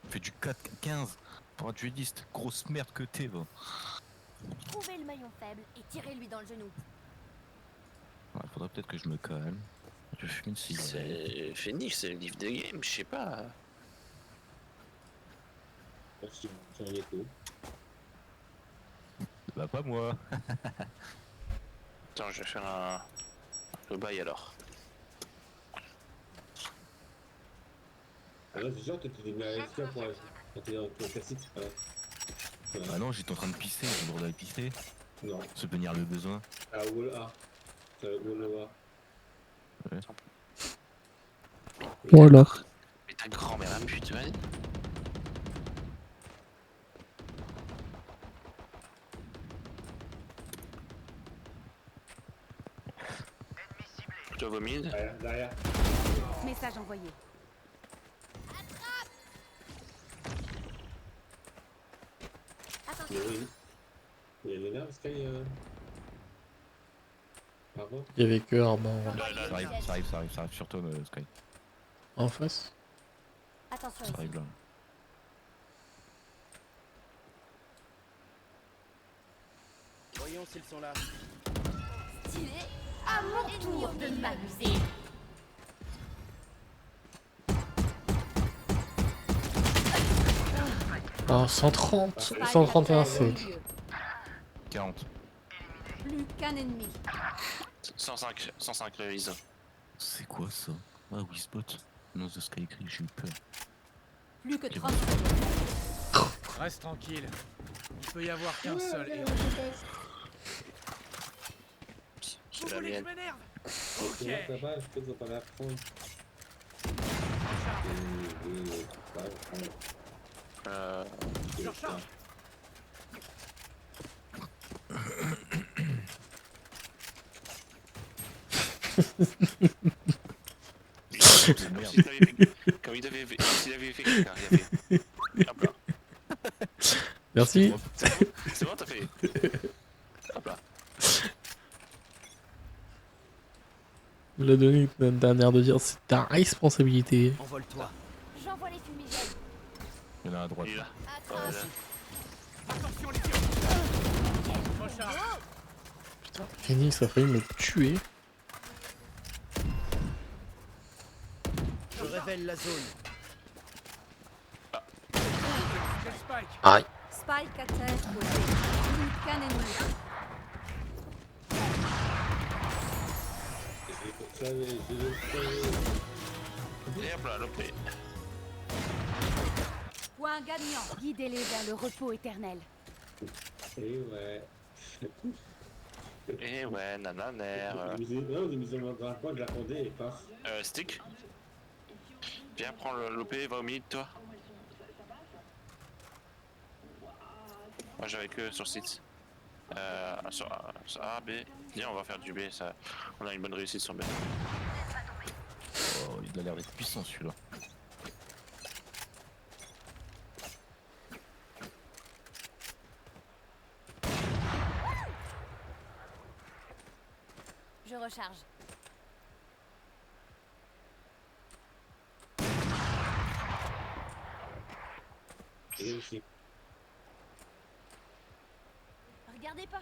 C: Il fait du 4-15 pour un dueliste. Grosse merde que t'es, va.
G: Trouvez le maillon faible et tirez-lui dans le genou.
C: Ouais, faudrait peut-être que je me calme. Je fume une cigarette.
A: C'est Phoenix, c'est le livre de game, je sais pas.
I: Merci, c'est un écho.
C: Bah, pas moi.
A: Attends, je vais faire un. Le bail alors.
I: Ah là, c'est sûr que tu t'es mis à SK pour quand t'es dans le classique.
C: Ah non, j'étais en train de pisser, j'ai le droit d'aller pisser.
I: Non.
C: Subvenir le besoin.
I: Ah, wall A. C'est le wall A.
B: Voilà.
A: Mais ta grand-mère a pute, vas-y. Tu vas vomir?
I: Derrière.
G: Message envoyé.
I: Il y avait, il y avait là, Sky. Avant.
B: Il y avait que Arbor
C: Ça arrive sur toi, Sky.
B: en face.
G: Attention
C: Ça
G: ici.
C: arrive là.
H: Voyons s'ils sont là.
G: Stylé. À mon tour de m'amuser.
B: Ah, 130.
G: Spike
B: 131
G: à terre au
B: c'est.
G: milieu.
C: 40.
G: Plus qu'un ennemi.
A: 105 le ISO.
C: C'est quoi ça? Ah, Wizbot. Non, The Sky écrit, j'ai eu peur.
G: Plus que 30 secondes.
D: Reste tranquille. Il peut y avoir qu'un seul héros.
A: C'est la mienne.
D: m'énerve?
I: Tu vois, ça va, je peux pas la prendre.
D: Je recharge.
A: Comme il avait fait quelqu'un, il avait. Hop là.
B: Merci.
A: C'est bon, t'as fait. Hop là.
B: Il a donné une dernière de dire c'est ta responsabilité.
H: Envole-toi.
G: J'envoie les fumigènes.
C: Il y en a à droite.
A: Il est là.
G: Attrape.
D: Attention les tirs. Recharge.
B: Putain, Phoenix a failli me tuer.
H: Je révèle la zone.
D: Quel spike?
B: Aïe.
G: Spike à terre posé. Plus qu'un ennemi.
A: Et hop là, lopé.
G: Point gagnant. Guidez-les vers le repos éternel.
I: Et ouais.
A: Et ouais, nananer.
I: Non, vous mis dans la pointe de la condé et passe.
A: Stick. Viens, prends l'OP, va au mid, toi. Moi j'avais que sur site. Sur A, B. Viens, on va faire du B, ça. On a une bonne réussite sur B.
C: Oh, il a l'air d'être puissant celui-là.
G: Je recharge.
I: Et aussi.
G: Regardez pas.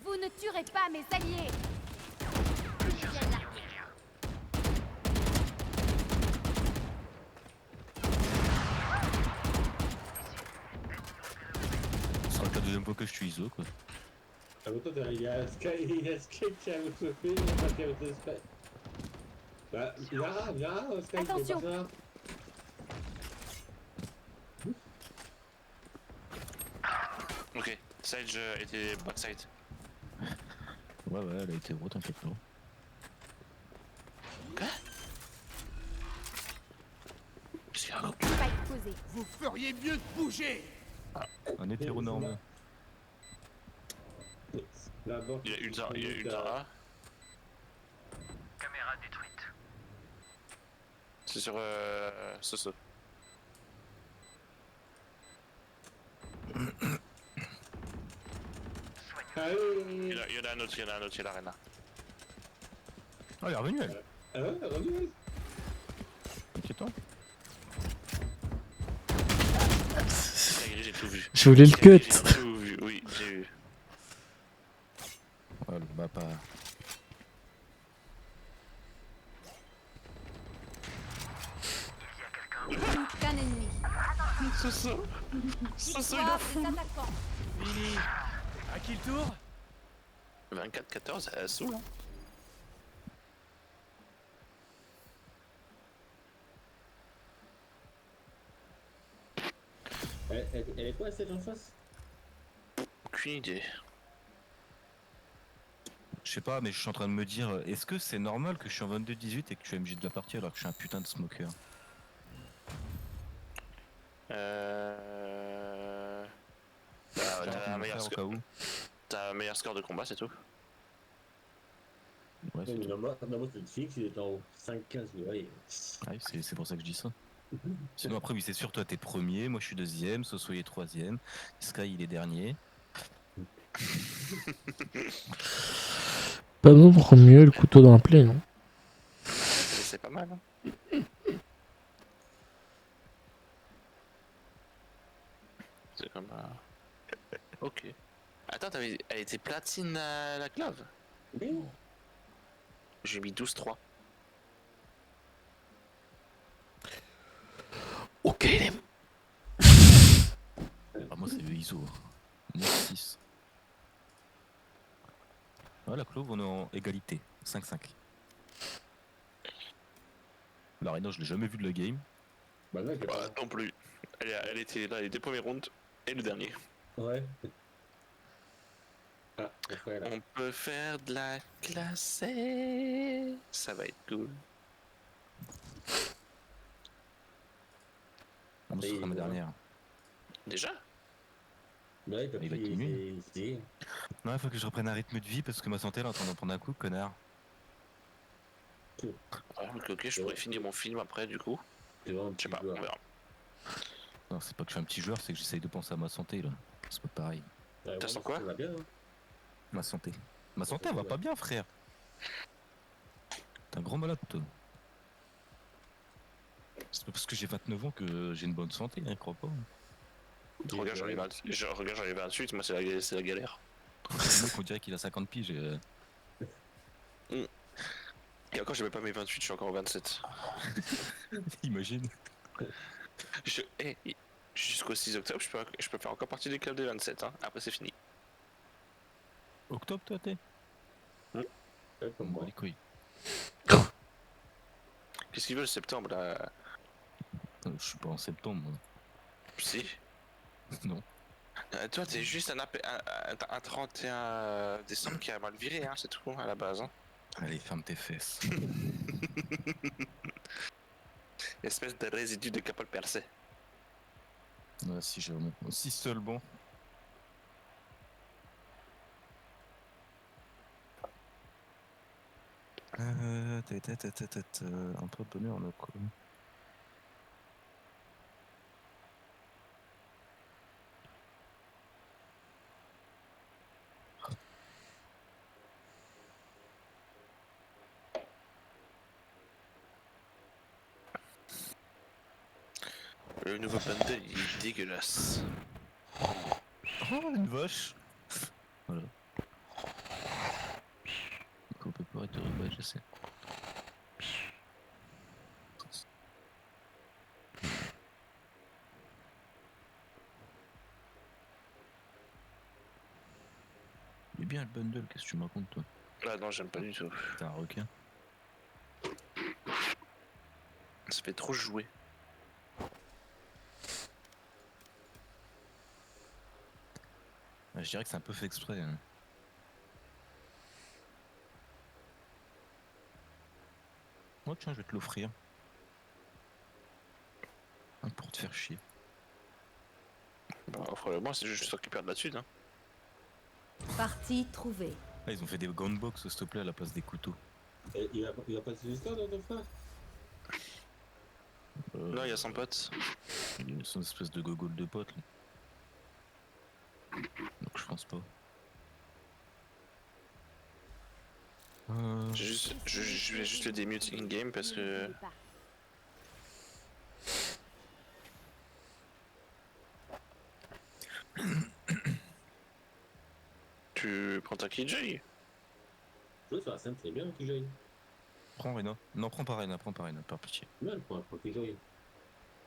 G: Vous ne tuerez pas mes alliés. Viens là.
C: Ce sera la deuxième fois que je suis ISO quoi.
I: Ah, mais toi, il y a Sky qui a chauffé, il y a pas qui a été Sky. Bah, viens, Sky,
G: Attention.
I: fais pas ça.
A: Ok, Sage était backside.
C: Ouais, elle a été gros, t'inquiète pas.
A: Qu'est-ce qu'il y a?
G: Spike posé.
D: Vous feriez mieux de bouger.
C: Un hétéronorme.
I: Là-bas.
A: Il y a Ultra A.
D: Caméra détruite.
A: C'est sur Soso.
I: Allez.
A: Il y en a un autre, il y a l'arena.
C: Ah, elle est revenue elle.
I: Ah ouais, reviens.
C: Inquiète-toi.
A: J'ai tout vu.
B: Je voulais le cut.
A: J'ai tout vu, oui, j'ai vu.
C: Ouais, le map a...
G: Qu'un ennemi.
A: Soso, il
G: Victoire des attaquants.
D: Fini. À qui le tour?
A: 24-14, elle saoule, hein.
I: Elle est quoi, celle en face?
A: Aucune idée.
C: Je sais pas, mais je suis en train de me dire, est-ce que c'est normal que je suis en 22-18 et que je suis MJ de la partie alors que je suis un putain de smoker?
A: Bah,
C: J'ai
A: t'as un meilleur
C: au cas où.
A: T'as un meilleur score de combat, c'est tout.
C: Ouais, c'est tout.
I: Normalement, c'est fixe, il est en 5-15, ouais.
C: Ouais, c'est pour ça que je dis ça. Sinon après oui c'est sûr, toi t'es premier, moi je suis deuxième, Soso il est troisième, Sky il est dernier.
B: Pas bon pour mieux le couteau dans la plaie, non?
A: C'est pas mal, hein. C'est comme Ok. Attends, elle était platine la clave?
I: Oui.
A: J'ai mis 12-3.
B: Ok, les...
C: Ah, moi c'est le ISO. 9-6. Voilà Clove, on est en égalité. 5-5. L'Arena je l'ai jamais vu de la game.
I: Bah là,
A: Non plus. Elle était là les deux premiers rounds et le dernier.
I: ouais. Ah, ouais, là.
A: On peut faire de la classée. Ça va être cool.
C: Ah, moi ce sera ma dernière.
A: Déjà?
I: Ouais,
C: Il va être nul.
I: c'est...
C: Non, il faut que je reprenne un rythme de vie parce que ma santé elle est en train d'en prendre un coup, connard.
A: Ok, je pourrais finir mon film après du coup.
I: C'est vraiment un
A: Je
I: petit
A: sais pas,
I: joueur.
A: on verra.
C: Non, c'est pas que je suis un petit joueur, c'est que j'essaye de penser à ma santé là. C'est pas pareil.
I: Ouais,
A: T'as
I: vraiment,
A: quoi
I: ça va bien, hein.
C: Ma santé. Ma santé elle va pas bien frère. T'es un gros malade toi. C'est pas parce que j'ai 29 ans que j'ai une bonne santé, hein, crois pas.
A: Regarde, j'en ai 28, moi c'est la galère.
C: Le mec on dirait qu'il a 50 piges.
A: Et encore, j'ai même pas mes 28, je suis encore au 27.
C: Imagine.
A: Jusqu'au 6 octobre, je peux faire encore partie du club des 27, hein. Après c'est fini.
C: Octobre toi t'es?
I: Ouais, comme
C: Bon
I: moi.
C: les couilles.
A: Qu'est-ce qu'ils veulent septembre là?
C: Je suis pas en septembre moi.
A: Si.
C: Non.
A: Toi, t'es juste un 31 décembre qui a mal viré, hein, c'est tout, à la base. Hein.
C: Allez, ferme tes fesses.
A: Espèce de résidu de capole percé.
C: Ouais, si j'ai aussi seul bon. Un peu de bonheur, là, quoi.
A: Le nouveau bundle, il est dégueulasse.
C: Oh, une vache. Voilà. On peut pas être heureux, je sais. Il est bien le bundle, qu'est-ce que tu me racontes toi?
A: Ah non, j'aime pas du tout.
C: T'es un requin.
A: Ça fait trop jouer.
C: Je dirais que c'est un peu fait exprès. Hein. Moi tiens, je vais te l'offrir. Hein, pour te faire chier.
A: Bah, offre-le-moi, c'est juste toi qui perds là-dessus. Hein.
G: Partie trouvée.
C: Ah, ils ont fait des gunbox, s'il te plaît, à la place des couteaux.
I: Et il va pas de l'histoire dans ton frère?
A: Non, il y a son pote.
C: Ils sont une espèce de gogol de potes. Là. Donc je pense pas.
A: Je vais juste le démute in-game parce que... Tu prends ta Killjoy?
I: Oui, sur la scène, c'est bien le Killjoy.
C: Prends Rena. Non, prends pas Rena, par pitié.
I: Mal pour un Killjoy.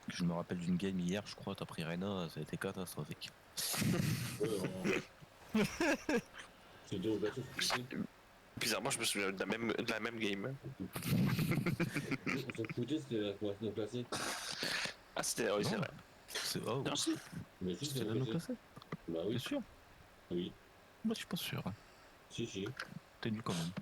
C: Je me rappelle d'une game hier, je crois, t'as pris Rena, ça a été catastrophique.
I: C'est deux bateaux.
A: Bizarrement, je me souviens de la même game.
I: On s'en foutait, c'était la conversation classée.
A: Ah, c'était... Oui, c'est
C: Non.
A: vrai.
C: C'est oh,
A: Non, si.
I: Mais si,
C: c'était la no classée.
I: Bah
C: T'es
I: oui.
C: sûr?
I: Oui.
C: Moi je suis pas sûr. Hein.
I: Si, si.
C: T'es nul quand même.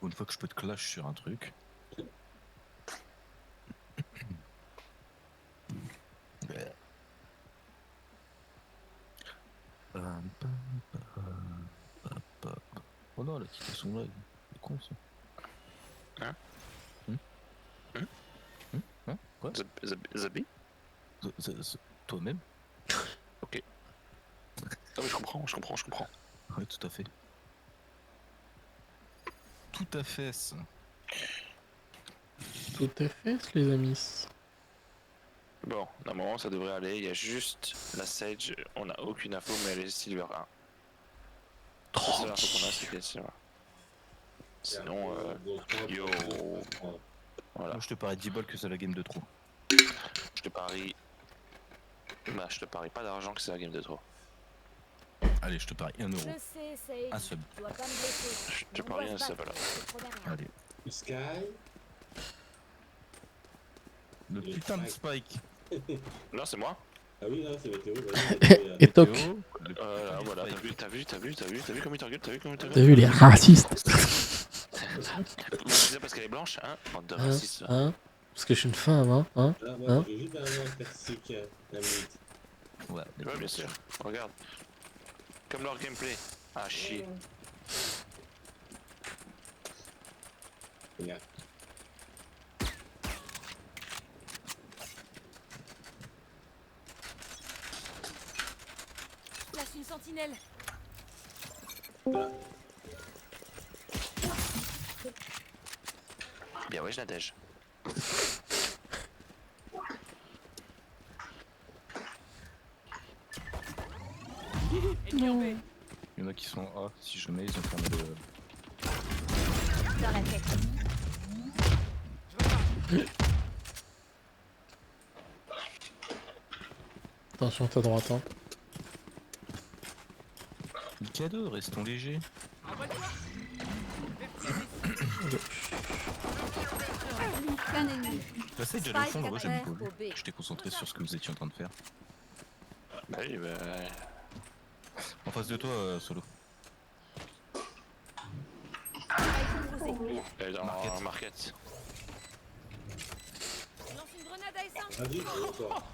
C: Une fois que je peux te clash sur un truc. Oh non, elle a quitté son live. C'est con ça.
A: Hein?
C: Hein? Quoi?
A: Zabi?
C: Toi-même?
A: Ok. Ah mais je comprends.
C: Ouais, tout à fait. Tout à fait ça.
B: Tout est fait, les amis.
A: Bon, normalement ça devrait aller, il y a juste la Sage, on n'a aucune info mais elle est Silver 1. La seule info qu'on a c'est qu'elle est Silver. Sinon, yo, voilà,
C: Moi je te parie 10 balles que c'est la game de trop.
A: je te parie... Bah je te parie pas d'argent que c'est la game de trop.
C: Allez, je te parie 1 euro.
G: Je sais, Sage.
C: Un sub.
G: Tu dois pas me blesser.
A: Je te
G: Mais on
A: parie
G: doit
A: un
G: se
A: sub
G: battre,
A: alors.
G: je te promets rien.
C: Allez.
I: Sky.
C: Le
I: Le
C: putain de
I: Spike.
C: spike.
A: Non c'est moi.
I: Ah oui, non, c'est météo.
B: Et toc.
A: Voilà, t'as vu comment il t'engueule, t'as vu
B: T'as vu les racistes?
A: Vous disais parce qu'elle est blanche, hein? Bande de
B: Hein?
A: racistes.
B: Hein? Parce que je suis une femme, hein? Hein?
I: Ah, moi,
B: Hein?
I: j'ai juste un nom classique. La minute.
C: Ouais,
A: Ouais bien sûr, regarde. Comme leur gameplay. Ah chier.
I: Regarde.
G: Place une sentinelle.
A: Bien ouais je la dège.
D: Ennemi en B.
C: Il y en a qui sont A, si jamais ils ont fermé le...
G: Dans la tête.
B: Attention, t'as droite, hein.
C: Le cadeau, restons légers.
D: Envoie-toi.
G: Qu'un ennemi.
C: La stage elle est au fond
G: Spike
C: là-bas,
G: à
C: j'ai même
G: terre
C: pas
G: au
C: vu.
G: B.
C: J'étais concentré sur ce que vous étiez en train de faire.
A: Bah oui, bah.
C: En face de toi, Solo.
A: Elle est dans
C: Market.
A: market.
G: Je lance une grenade à essence.
I: Vas-y, c'est toi.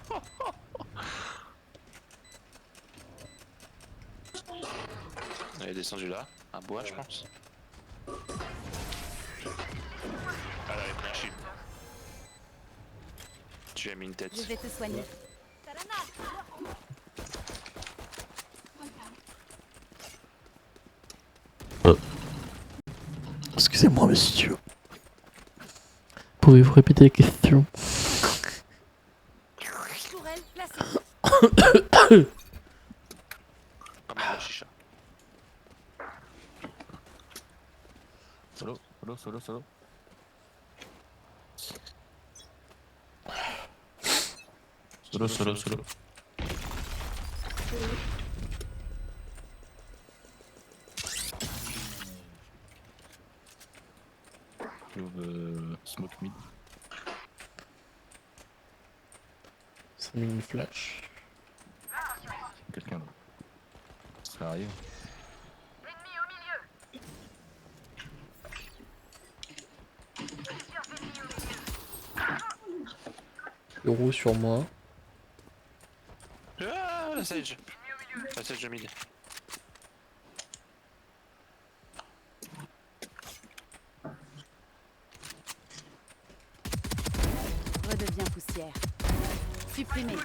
A: Elle est descendue là, un bois, je pense. Ah là, elle a pris un chip. Tu lui as mis une tête.
G: Je vais te soigner.
B: Excusez-moi, monsieur. Pouvez-vous répéter la question?
G: Tourelle placée.
A: Comme la chicha.
C: Solo. Solo. Smoke mid.
B: Ça met une flash.
C: Quelqu'un là. Ça arrive.
B: Euro sur moi.
A: Ah, la sage. La sage de mid.
G: Redeviens poussière. Supprimé.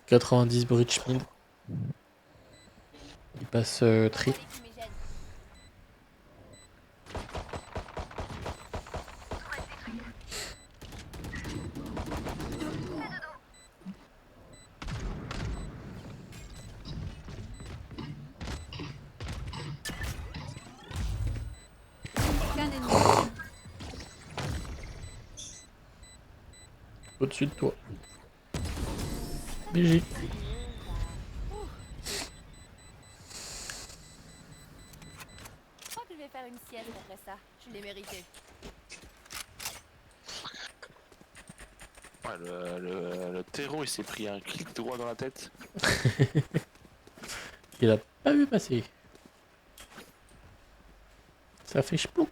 B: 90 bridge mid. Il passe tri.
G: Qu'un ennemi.
B: Au-dessus de toi. BG.
G: Je crois que je vais faire une sieste après ça. Je l'ai mérité.
A: Ouais, le terreau il s'est pris un clic droit dans la tête.
B: Il a pas vu passer. Ça fait chplouk.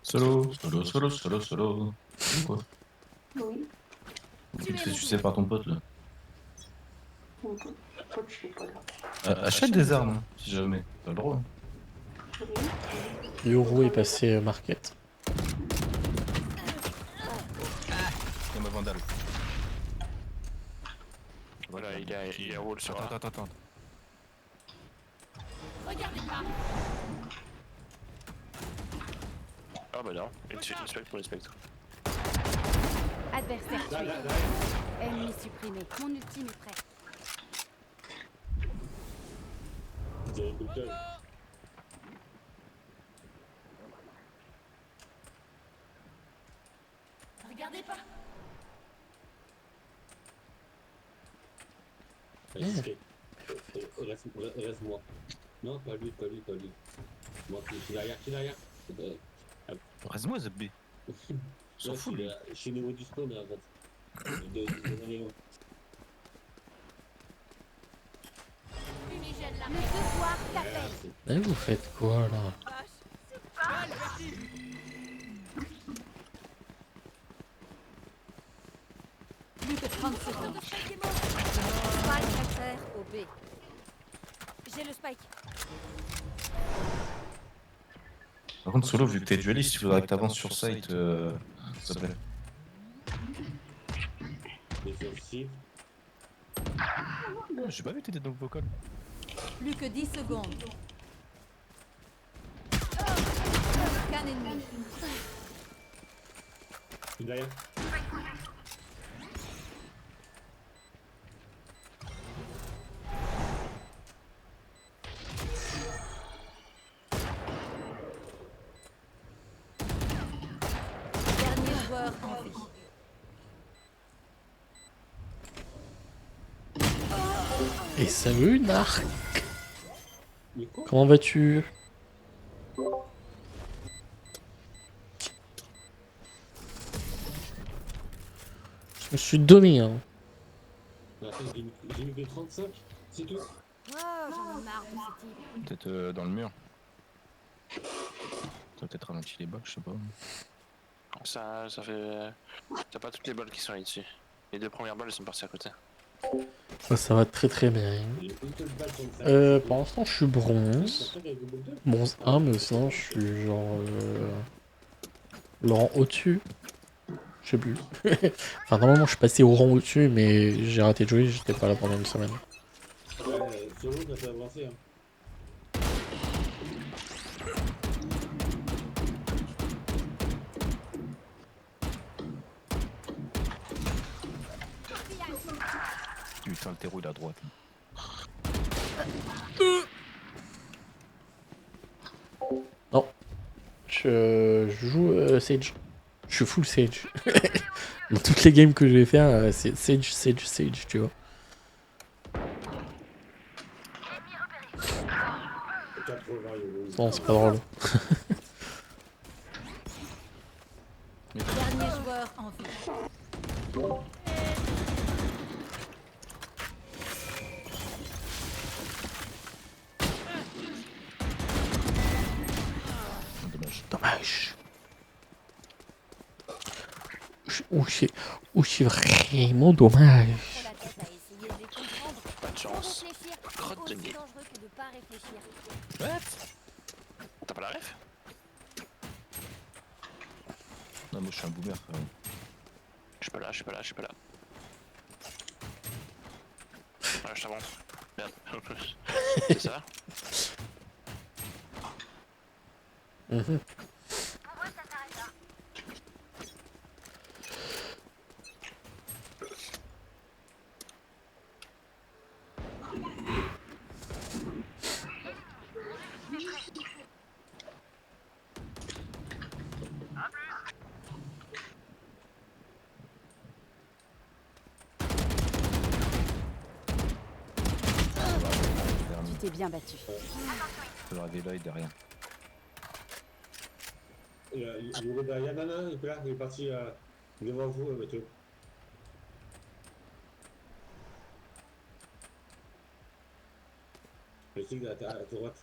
C: Solo. Quoi?
J: Oui.
C: Tu te fais sucer par ton pote là.
J: Mon pote, je sais pas là.
C: Achète des armes, hein, si jamais. T'as le droit.
B: Euro est passé market.
C: Y'a ma vandale.
A: Voilà, il a roll sur A.
C: Attends.
G: Regardez pas.
A: Ah bah non, une spectre pour les spectres.
G: Adversaire
I: Là,
G: tué.
I: là, là.
G: Ennemi supprimé. Mon ultime est prêt.
I: J'ai tout seul.
G: Regardez pas.
I: Reste-moi. Non, pas lui. Moi, je suis derrière.
C: Reste-moi, ZB. S'en fout, lui.
I: Je suis au niveau du spawn, en fait.
G: Fumigène la Le devoir t'appelle.
B: Et vous faites quoi là?
G: Plus que 30 secondes. Spike à terre au B. J'ai le spike.
C: Par contre, Solo, vu que t'es dueliste, il faudrait que t'avances sur site. Ça s'appelle. J'ai pas vu t'étais dans le vocal.
G: Plus que 10 secondes. Qu'un ennemi.
I: Derrière.
G: Dernier joueur en vie.
B: Et ça veut une arc.
I: Nico?
B: Comment vas-tu? Je me suis donné, hein.
I: Attends, j'ai mis que 35, c'est tout.
G: Oh, j'en ai marre de ce type.
C: Peut-être dans le mur. Ça peut-être ralenti les balles, je sais pas.
A: Ça fait. T'as pas toutes les balles qui sont là dessus. Les 2 premières balles elles sont parties à côté.
B: Ça va très très bien.
I: J'ai une seule balle sur le sac.
B: Pour l'instant, je suis bronze.
I: Après, il y a Google deux.
B: Bronze 1, mais sinon, je suis genre. Le rang au-dessus. Je sais plus. Enfin, normalement, je suis passé au rang au-dessus, mais j'ai raté de jouer, j'étais pas là pendant une semaine.
I: Ouais, solo, ça fait avancer. Hein.
C: Putain, le terreau il est à droite.
B: Non. Je joue Sage. Je suis full Sage. Dans toutes les games que je vais faire, c'est Sage, tu vois. Non, c'est pas drôle.
G: Dernier joueur en vue.
B: Dommage. C'est vraiment dommage.
G: Trop la tête à essayer de les comprendre.
A: Pas de
G: Sans
A: chance.
G: réfléchir,
A: Crotte de
G: aussi
A: nez.
G: dangereux que de pas réfléchir.
A: T'as pas la ref?
C: Non, moi je suis un boomer.
A: Je suis pas là. Ouais, je t'avance. Merde. C'est ça?
B: Mhm.
G: Tu t'es bien battu.
C: Je vais regarder l'œil derrière.
I: Il est derrière, non, il est là, il est parti devant vous, Mathieu. Le tigre à ta droite.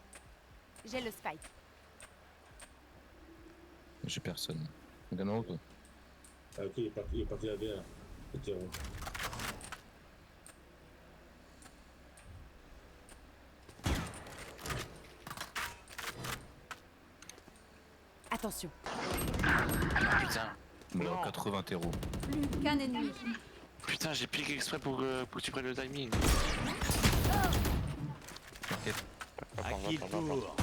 G: J'ai le Skype.
C: J'ai personne. Il y en a un autre.
I: Ah, ok, il est parti là derrière. Le terreau.
G: Attention,
A: Putain.
C: Bon,
A: Non.
C: 80 terreaux.
G: plus qu'un ennemi.
A: Putain, j'ai piqué exprès pour que tu prennes le timing.
F: À qui le tour?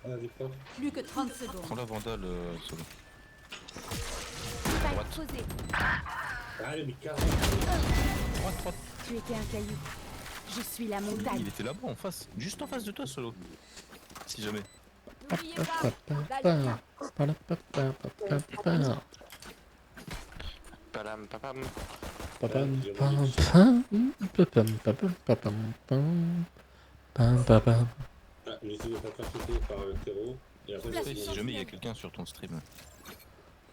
I: Ah, j'ai pas.
G: Plus que 30 secondes.
C: Prends la vandale solo.
G: Skype posé.
I: Ah, mais 40.
G: Tu étais un caillou. Je suis la montagne.
C: Il était là-bas en face, juste en face de toi solo. Si jamais.
G: N'oubliez pas,
A: Palam, papam.
B: Papam, pam, pam, papam, papam, papam, pam, pam, papam.
I: Ah, j'ai essayé de pas faire sauter par le terreau. Et après,
G: La
I: j'ai
C: Si
I: essayé
C: jamais il y a quelqu'un sur ton stream.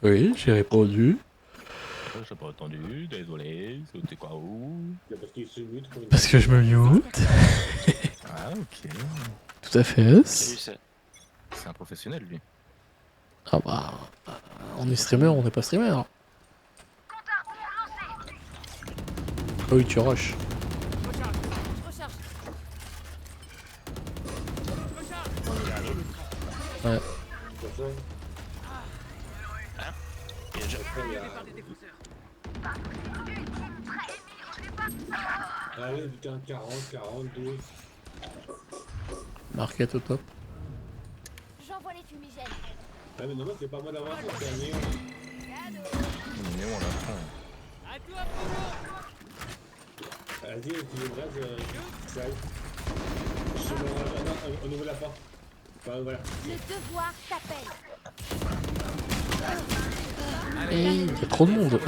B: Oui, j'ai répondu.
C: J'ai pas entendu, désolé, c'était quoi où?
I: parce qu'il se mute quand il
B: Parce que je me mute.
C: Ah ok.
B: Tout à fait.
A: Salut, c'est.
C: C'est un professionnel lui.
B: Ah bah, on est streamer, on n'est pas streamer. Ah oui, tu rush.
G: recharge.
B: Ouais.
I: Pour ça,
A: Il y a déjà.
I: après, il y a... Allez, putain, 40, 42.
B: Marquette au top.
G: J'envoie les fumigènes.
I: Ah, mais non, c'est pas moi d'avoir ça, c'est un néon.
C: Le néon on la prend.
D: À toi, Polo.
I: Vas-y, tu le braises, ça aille. Je te mets au niveau de la porte. Enfin, voilà.
G: Le devoir t'appelle.
B: Et il y a trop de monde.
G: Ennemi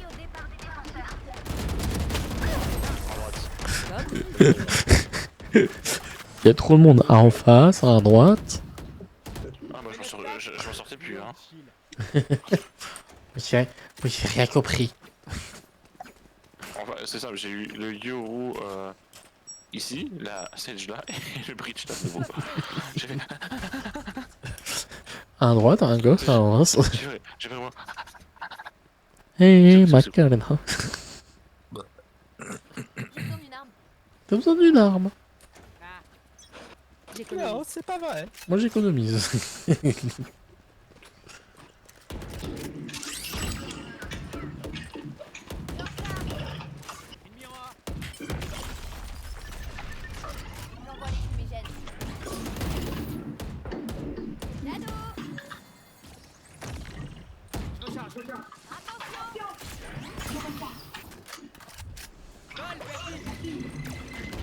G: au départ des défenseurs.
B: Il y a trop de monde en face, à droite.
A: Ah bah je m'en sortais plus hein.
B: J'ai rien compris.
A: Enfin c'est simple, j'ai eu le Yoru ici, la Sage là et le Breach là de nouveau. J'ai fait...
B: À droite, à gauche, à droite.
A: j'ai vraiment...
B: Hey,
A: C'est-
B: Macarena.
G: J'ai besoin d'une arme.
B: T'as besoin d'une arme.
G: J'économise.
C: Non, c'est pas vrai.
B: Moi j'économise.
D: Ennemi en A.
G: J'envoie les fumigènes. Nano.
D: Je recharge. Balle perdue.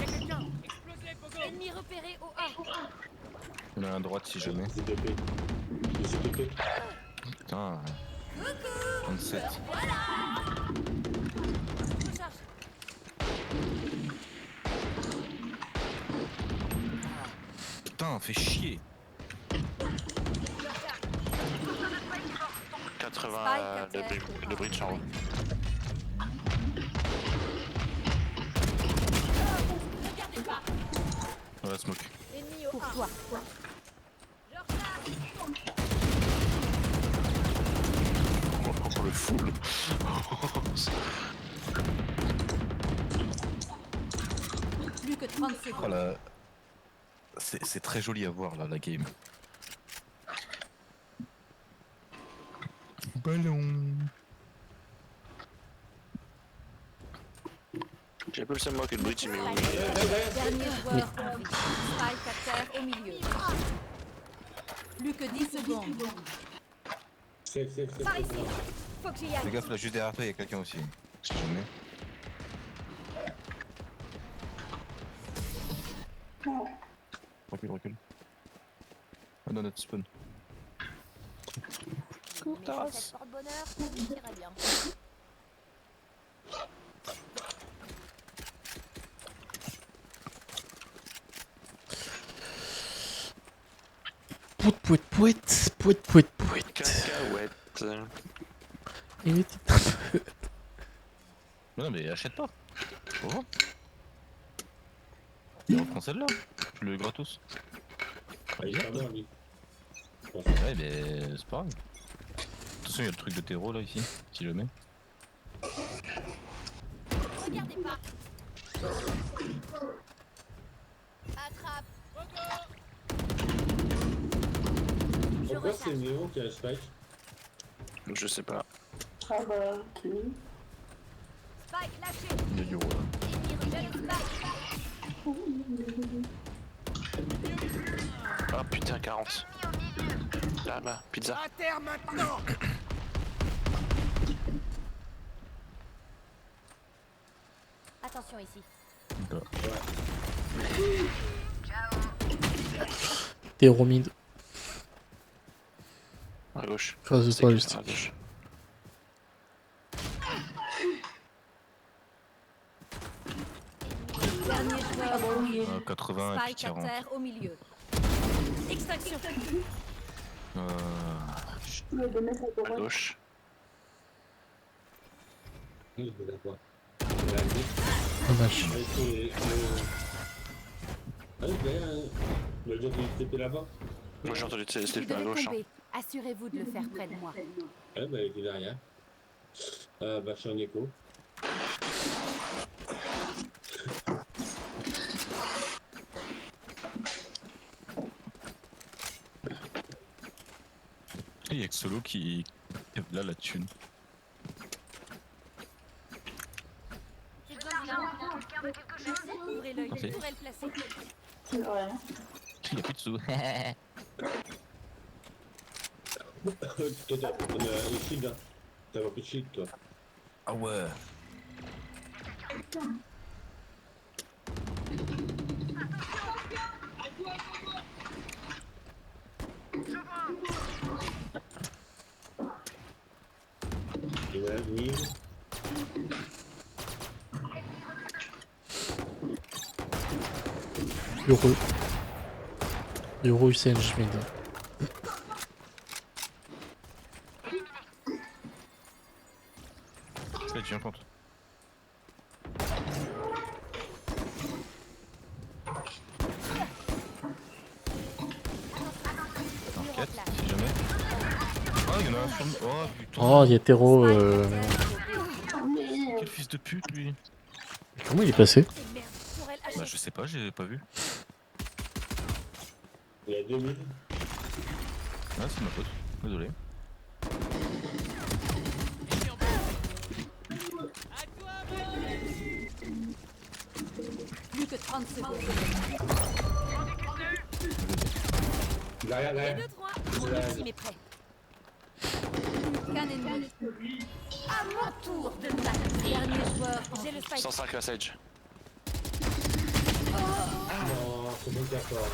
D: Y'a quelqu'un. Explosé, Pogo.
G: Ennemi repéré au A.
C: On a un droite si jamais.
I: C'est TP. C'est TP.
C: Putain. 27.
G: Recharge.
C: Putain, fais chier.
A: 80 le Breach en haut.
G: Regardez pas.
C: On va smoke.
G: Ennemi au A. Pour toi.
A: Oh le full.
G: Plus que 30
C: Oh
G: secondes.
C: là. C'est très joli à voir là la game. Ballon.
A: J'ai un peu le seum moi que le Breach il met au
G: Dernier joueur en vie. Spike à terre au milieu. Plus que 10 secondes.
I: Safe.
G: Par ici. Faut que j'y
C: Fais
G: aille.
C: gaffe là, juste derrière toi, il y a quelqu'un aussi. Si jamais. Recule. Ah non, notre spawn.
G: Mais cette porte-bonheur, ça ira bien.
B: Pouet.
A: cacahuète.
B: Et oui,
C: Non mais achète pas. Faut voir. Il reprend celle-là. Le gratos.
I: Ah, il est pas mort lui.
C: Ouais mais c'est pas grave. Attention, il y a le truc de terreau là ici. Si je le mets.
G: Regardez pas. Attrape.
I: Pourquoi c'est Néo qui a le spike?
A: Je sais pas.
J: Ah bah, qui
G: Spike lâché.
C: Il y a du rôle.
G: Ennemi repéré. Spike.
A: Ah putain 40. Là, pizza.
D: À terre maintenant.
G: Attention ici.
B: T'es romide.
A: À gauche.
B: Face de
A: C'est
B: toi,
A: clair,
B: juste.
A: à gauche.
G: Dernier joueur en vie.
C: 80 et puis
G: Spike à
C: 40.
G: terre au milieu. Extraction.
J: Il y a des mecs à
A: À
J: droite.
A: gauche.
I: Oui, je la vois. Je la dis.
B: Dommage.
I: Ah, derrière, hein. Le jour qu'il TP là-bas.
A: Moi j'ai entendu
G: Vous
A: slip à
G: devez
A: gauche. Hein.
G: tomber. Assurez-vous de le faire près de moi.
I: Ouais, bah, il est derrière. Bah, je suis en écho.
C: Il y a que Solo qui là la thune.
G: J'ai besoin d'une arme. Ouvrez l'œil.
C: Merci.
G: Tourelle placée.
J: C'est vrai.
C: Il y a plus de sous.
I: Toi, t'as un shield, hein. T'as pas plus de shield, toi.
C: Ah ouais.
I: Et voilà, mine.
B: Heureux. Heureux UCN Schmid.
C: Ça, tu viens compte. Enquête, si jamais. Oh, il y en a un sur... Oh putain.
B: Oh, il y a Terreau.
C: Quel fils de pute, lui.
B: Comment il est passé?
C: Bah, je sais pas, j'ai pas vu.
I: Il y a 2000.
C: Ah, c'est ma faute. Désolé.
G: Plus que 30 secondes.
I: Derrière, derrière.
G: 2, 3. Mon ultime est prêt. Qu'un ennemi. À mon tour de me battre. Dernier joueur. J'ai le spike.
A: 105 la Sage.
I: Non, c'est bon qu'il y a fort.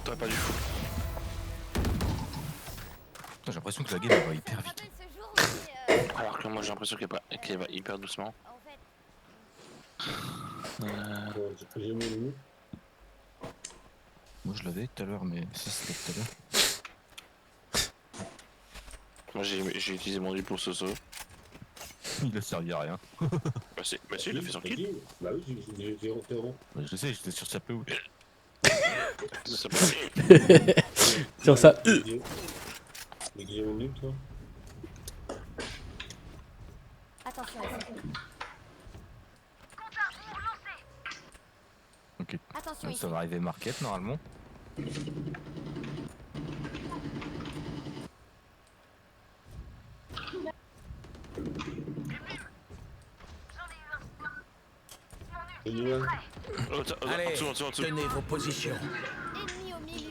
A: T'aurais pas du fou.
C: Putain, j'ai l'impression que la game elle va hyper vite.
A: Alors que moi j'ai l'impression qu'elle va hyper doucement.
I: Bon, j'ai mon loup.
C: Moi je l'avais tout à l'heure, mais ça c'était tout à l'heure.
A: Moi j'ai utilisé mon dupe pour Soso.
C: Il a servi à rien.
A: Bah si, il a fait son kill.
I: Bah oui, j'ai 0 0.
C: Ouais, je sais, j'étais sur sa peau.
A: Ça passe.
B: Sur ça.
I: Mais j'ai mon loup, toi.
G: Attention.
C: Ok.
G: Attention ici.
C: Ça va arriver market normalement.
F: Allez,
A: En dessous.
F: tenez vos positions.
G: Ennemi au milieu.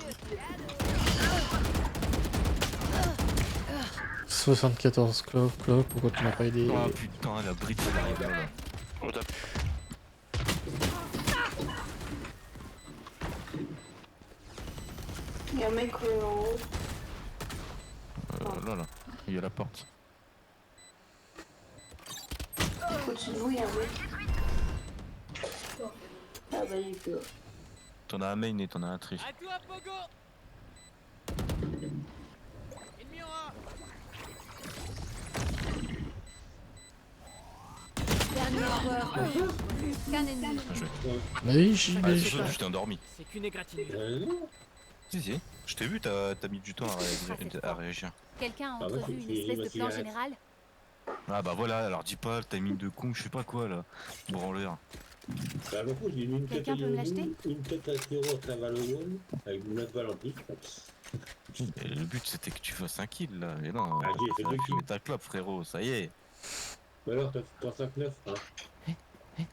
B: 74 Clove, pourquoi tu m'as pas aidé?
C: Oh putain, la bride elle arrive là.
A: Au top.
J: Il y a un mec en haut.
C: Là, il y a la porte.
J: Au-dessus de nous, il y a un mec. Ah bah il est que...
C: T'en as un main et t'en as un tri.
D: À toi, Pogo. Ennemi en A.
G: Dernier joueur. Qu'un ennemi.
B: Oui, j'y
C: Ah,
B: vais.
C: je t'ai endormi.
D: C'est qu'une égratignure.
I: Non.
C: Si. Je t'ai vu, t'as mis du temps à réagir.
G: Quelqu'un a
I: Ah ouais,
G: entrevu
I: c'est-
G: une espèce de
I: c'est
G: plan
I: la-
G: général.
C: Ah bah voilà, alors dis pas le timing de con, je sais pas quoi là. Branleur.
I: Bah, beaucoup, j'ai mis une tête
G: Quelqu'un peut me l'acheter?
I: une tête à 0 à travers le wall, avec 9 balles en plus.
C: Et le but c'était que tu fasses un kill là. Et non,
I: Ah, j'ai fait
C: t'as
I: deux kills.
C: fumé ta clope frérot, ça y est.
I: Mais alors, t'as 5-9, hein.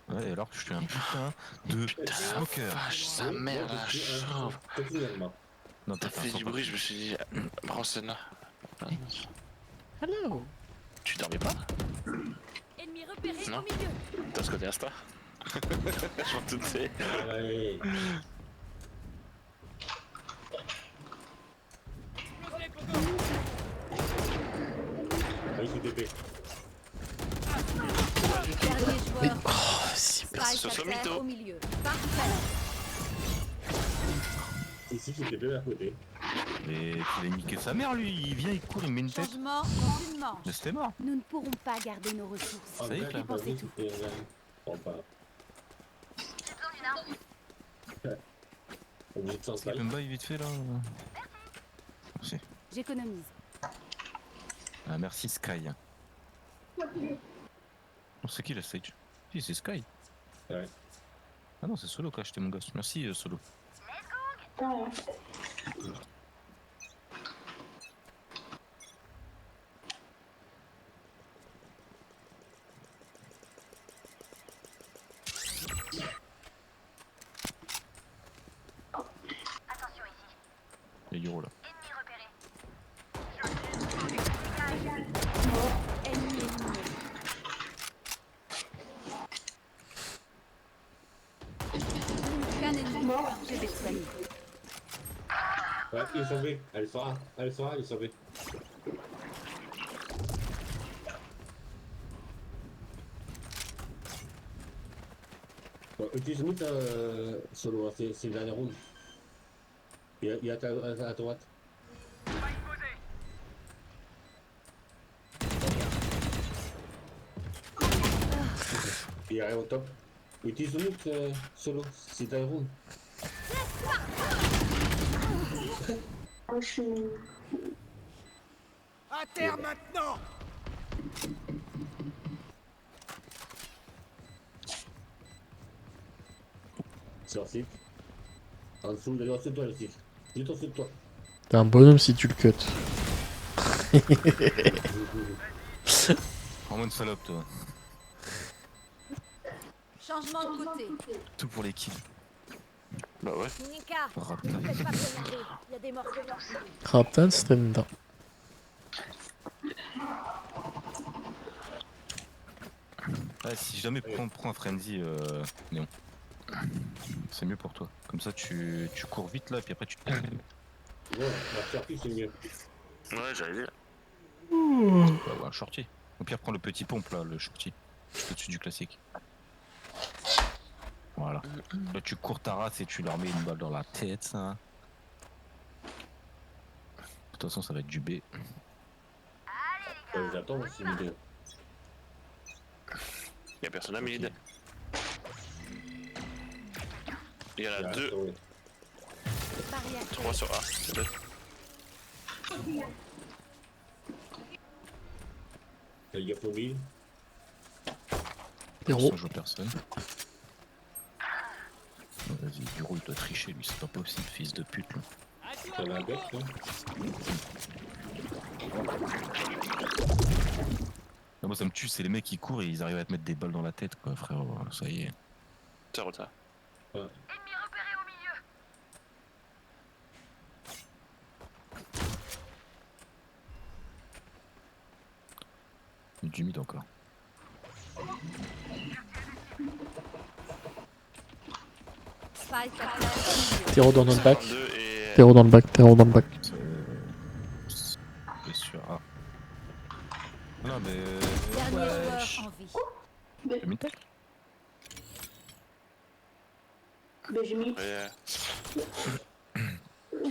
C: Ouais, alors que je suis un putain de smoker.
A: Vache, sa mère la chauve.
I: Finalement.
C: Non,
A: T'as fait du bruit, je me suis dit, prends celle-là.
B: Hello.
A: Tu dormais pas?
G: Ennemi repéré
A: Non.
G: au milieu.
A: T'as ce côté Insta? Je m'en doutais.
I: Ouais.
D: Explosez, Pogo.
I: Ah oui, c'est TP.
G: Dernier joueur.
B: Oh, si
G: Spike
A: Ce
G: à
A: soit
G: terre
A: mytho.
G: au milieu. Parfait.
I: Ici, c'est TP à côté.
C: Mais il a niqué sa mère lui, il vient, il court, il met une tête.
G: Changement dans une manche.
C: Mais c'était mort.
G: Nous ne pourrons pas garder nos ressources.
I: Ah,
C: Ça y est,
I: mais
C: là.
I: pas vu,
G: tout.
I: c'était là. Prends pas. Obligé de s'en
C: Tu peux me bailler vite fait là. Merci.
G: J'économise.
C: Ah, merci Sky. Oh, c'est qui la stage? Si, c'est Sky.
I: Ouais.
C: Ah non, c'est Solo qui a acheté mon gosse. Merci Solo.
J: Ouais.
C: Il y a Euro là.
G: Ennemi éliminé. Qu'un ennemi. J'ai des soignes.
I: Ouais, il est sauvé. Elle sera, il est sauvé. Bon, utilise Meet solo, hein, c'est le dernier round. Il y a à droite. Il arrive au top. Utilise Meet solo, c'est le dernier round.
J: Moi, je suis...
D: À terre maintenant.
I: Sur site. En dessous, il est en dessous de toi le site. Juste en dessous de toi.
B: T'es un bonhomme si tu le cut.
C: Vraiment une salope, toi.
G: Changement de côté.
C: Tout pour les kills.
A: Bah ouais.
G: Nika,
C: Rapta.
G: ne faites pas s'énerver. Il y a des morceaux.
B: Raptan stream dedans.
C: Ouais, si jamais prends un frenzy, Néon. C'est mieux pour toi. Comme ça, tu cours vite là, et puis après tu te...
I: Ouais, la sortie c'est mieux.
A: Ouais, j'allais dire.
C: Bah ouais, un shorty. Au pire, prends le petit pompe là, le shorty. Juste au-dessus du classique. Voilà. Là, tu cours ta race et tu leur mets une balle dans la tête, ça. De toute façon, ça va être du B.
I: J'attends aussi mid.
A: Y'a personne à mid. Il y en a
I: Ouais,
A: deux,
I: ouais.
A: 3 sur A. C'est deux.
I: Il y a phobie.
B: Héros.
C: Ça joue personne. Bon, vas-y, Duro il doit tricher lui, c'est pas possible, fils de pute là.
I: Ça va un bec, non?
C: Non, moi ça me tue, c'est les mecs qui courent et ils arrivent à te mettre des balles dans la tête quoi, frère. Ça y est.
A: C'est retard.
I: Ouais.
C: Du mid encore.
G: Spike à terre.
B: Terreau dans notre bac.
A: 52 et...
B: Terreau dans le bac. Terreau dans le bac.
C: C'est sûr. Ah. Non mais.
G: Dernier joueur
C: wesh.
G: en vie.
C: Le mid-tech.
J: Ben, j'ai mis...
A: Ouais,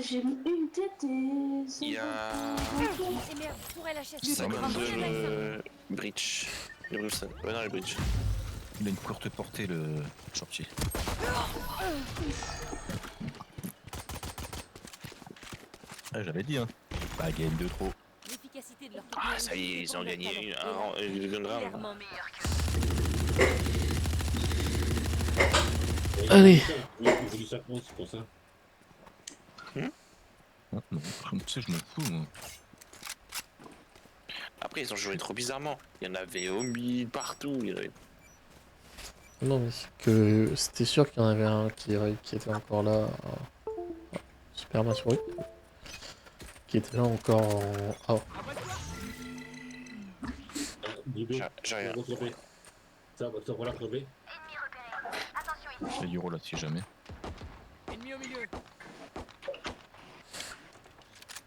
J: J'ai mis une tête et...
A: il y a...
G: Et merde, pourrait lâcher ce
A: 52 Breach. Le Brimstone. Ouais, non, les Breach.
C: Il a une courte portée le shorty. Ah, j'avais dit hein. Pas game de trop.
G: L'efficacité de leur
A: Ah, ça y est, ils ont gagné une round.
G: clairement meilleur que
B: Allez.
I: Oui, j'ai dit ça c'est pour ça.
C: Ah, non, tu sais, je m'en fous moi.
A: Après, ils ont joué trop bizarrement. Il y en avait au mid, partout. Il y en avait...
B: Non, mais c'est que c'était sûr qu'il y en avait un qui était encore là. Super ma souris. Qui était là encore en. Oh.
I: DB,
A: J'ai rien.
I: Ça va la crever.
C: Il y a Euro là si jamais.
D: Ennemi au milieu.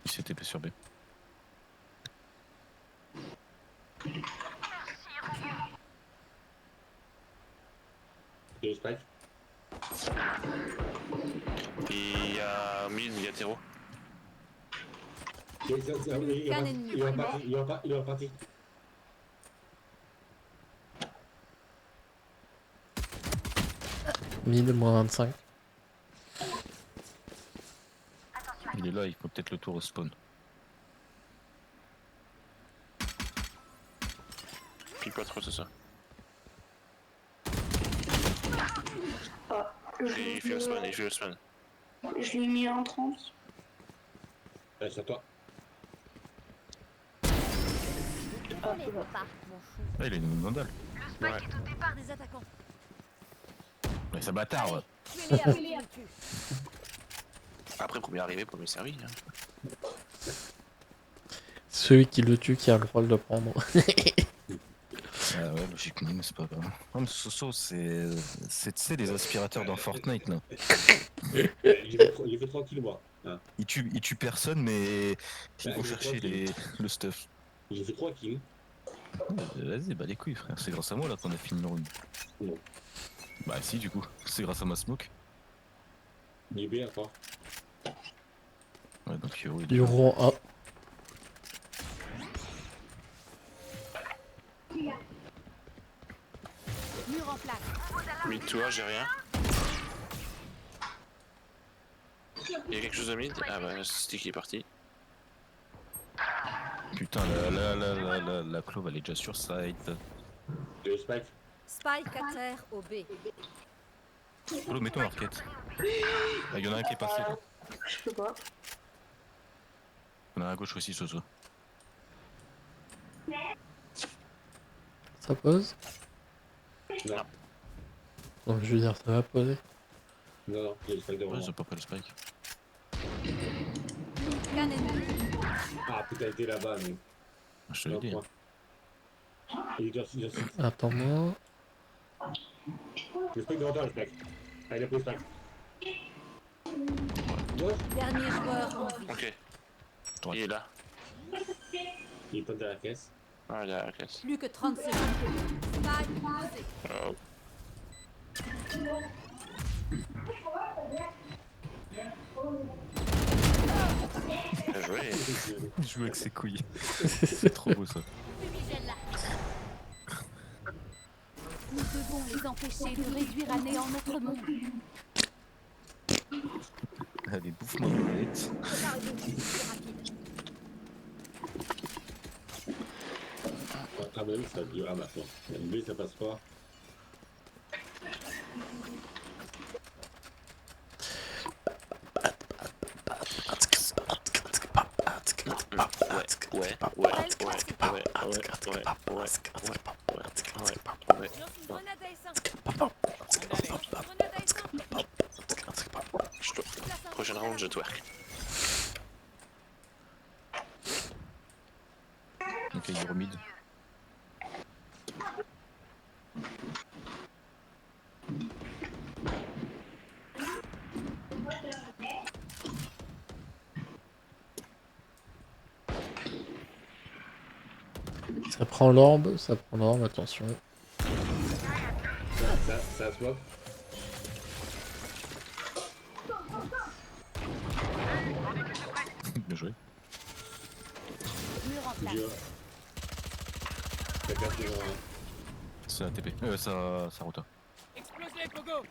C: Il s'est TP sur B.
I: Et Spike.
A: Il y a mid, il y a Tero.
I: Il est reparti.
B: Mid, moins 25.
C: Il est là, il faut peut-être le tour au spawn.
A: Pique pas trop, c'est ça.
J: Ah,
A: Il fait le spawn, il fait le spawn.
J: Je l'ai mis en 30.
I: Allez, c'est à toi.
J: Ah,
G: Mais
J: voilà.
G: pas, mon fou.
C: Ah, il a une vandale.
G: Le spike est au départ des attaquants.
C: Ouais, c'est un bâtard, ouais.
G: Tuez-les avant qu'ils le tuent.
A: Après, premier arrivé, premier servi. Hein.
B: Celui qui le tue qui a le droit de le prendre.
C: Ah ouais, logiquement, mais c'est pas grave. Non, mais Soso, c'est tu sais, les aspirateurs dans Fortnite, là.
I: Il fait tranquille, moi. Hein.
C: Ils tuent personne, mais ils
I: Bah,
C: vont
I: il est
C: chercher
I: tranquille.
C: le stuff.
I: J'ai fait 3 kills.
C: Vas-y, bah les couilles, frère. C'est grâce à moi là qu'on a fini le round.
I: Non.
C: Bah si, du coup. C'est grâce à ma smoke.
I: Il est bien, quoi.
C: Ouais, donc Yoro, il est
B: Du rond A.
G: Mur en place.
A: Mid toi, j'ai rien. Il y a quelque chose de mid? Ah bah, c'était qui est parti.
C: Putain, la clove, elle est déjà sur site.
I: Le spike.
G: Spike à terre au B.
C: Polo, mets-toi marquette. Il y en a un qui est passé là.
J: Je peux pas.
C: Il y en a un à gauche aussi, Soso.
B: Ça pose?
I: Non.
B: Donc je veux dire, ça va poser.
I: Non, non, il y a le spike devant
C: Ouais,
I: moi.
C: ils ont pas pris le spike.
G: Qu'un ennemi.
I: Ah putain, il était là-bas, mais.
C: Je te l'ai
I: Non,
C: dit.
I: point. Il est dans le
B: Attends-moi.
I: spike devant toi, le spike. Ah, il a pris le spike. Gauche.
G: Dernier joueur en vie.
A: Ok.
C: Droite.
A: Il est là.
I: Il est pas derrière la caisse.
A: Ah, il est à la caisse.
G: Plus que 30 secondes. Spike posé.
A: Oh. Bien joué.
C: Il joue avec ses couilles. C'est trop beau ça.
G: Nous devons les empêcher de réduire à néant notre monde.
C: Allez, bouffe-moi une manette.
I: Ah, bah oui, ça durera maintenant. Le B, ça passe pas.
A: Prochaine round, je twerk.
C: Ok, Yoro mid.
B: Ça prend l'orbe, attention.
I: Ça swap.
C: Bien joué.
G: Mur en place.
I: Dur. Ça casse devant.
C: C'est un TP. Ça rota.
D: Explosez, Pogo.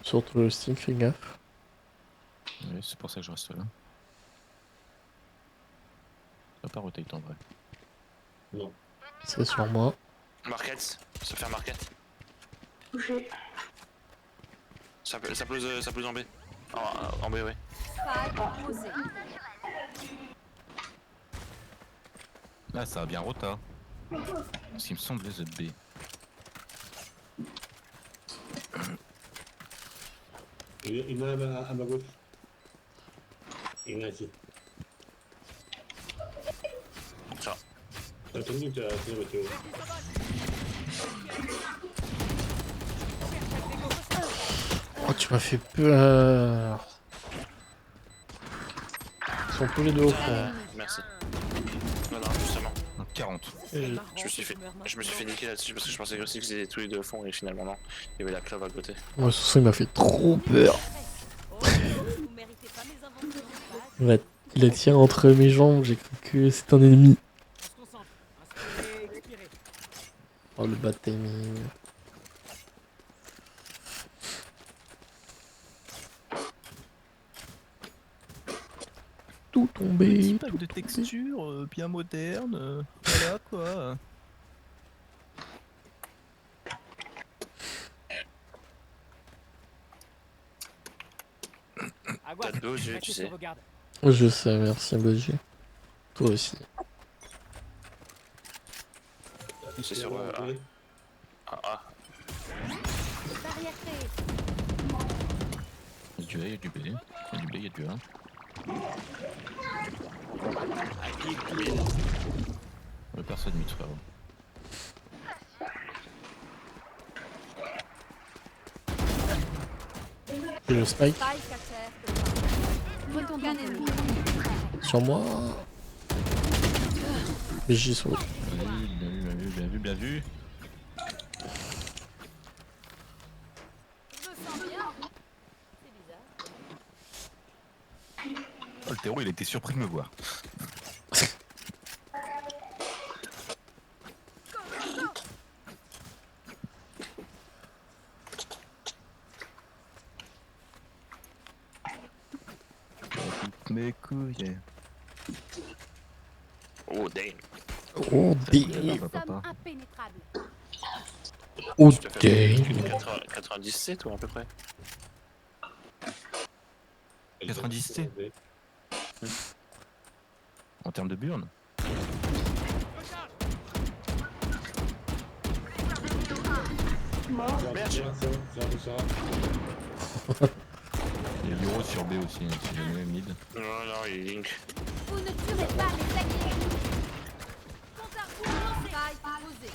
B: Surtout le stick, fais gaffe.
C: Ouais, c'est pour ça que je reste là. Ça va pas rotate en vrai.
I: Non.
B: C'est sur moi.
A: Market, se faire market.
J: Touché.
A: Ça pose en B. En B, ouais.
G: Spike posé.
C: Là, ça a bien rota. Ce qui me semble les B.
I: Il y en a à ma gauche. Il y en a ici.
A: Ça.
I: T'as tenu, tu as fini le Théo.
B: Oh, tu m'as fait peur. Ils sont tous les deux au fond.
A: Merci. Non, justement.
C: 40.
B: Et
A: Je me suis fait niquer là-dessus parce que je pensais aussi que c'était tous les deux au fond et finalement non. Il y avait la clove à côté.
B: moi, ce il m'a fait trop peur.
G: Vous méritez pas mes inventions.
B: Il a tiré entre mes jambes, j'ai cru que c'était un ennemi.
D: On se concentre. Inspirez, expirez.
B: Oh, le bad timing. Tout tombé.
C: Petit pack de texture bien moderne. Voilà quoi.
D: Aguas,
A: T'as de beaux yeux,
D: restez
A: tu
D: sur
A: sais.
D: vos gardes.
B: Je sais, merci BG. Toi aussi.
A: C'est sur A. A.
G: Barrière créée.
C: Il y a du A, il y a du B. Il y a du B, il y a du A. Personne mid, frérot.
B: Et le spike
G: Retourne un ennemi.
B: sur moi. Mais j'y suis.
C: Bien vu, bien vu, bien vu.
G: Je me sens bien. C'est bizarre.
C: Oh, le terreau, il était surpris de me voir. Mes couilles.
A: Oh damn.
B: Oh,
G: Des
B: damn.
G: sommes impénétrables.
B: Oh,
A: Tu t'as fait
B: damn.
A: 97 ou à peu près?
C: 97. En termes de burn.
J: Mort.
C: Il y a Euro sur B aussi, hein, si jamais mid.
A: Non, non, il est link.
G: Vous ne tuerez pas les alliés. Compte à rebours lancé.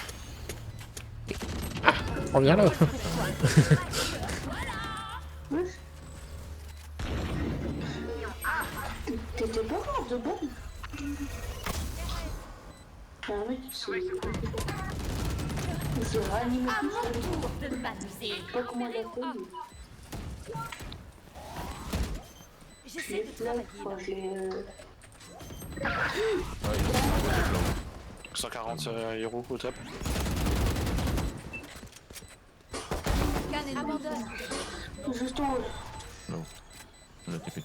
G: Posé.
B: Reviens là.
J: Wesh. T'étais pas mort de bon. Ah oui, il s'est réanimé tout seul.
G: De m'amuser.
J: Je sais pas comment il a fait. Je
G: J'essaie
J: l'ai
G: de
J: flag,
G: travailler.
J: quoi. Je l'ai.
A: 140 euros au top.
G: Qu'un ennemi. Abandonne.
J: Juste en haut.
C: On l'a TP.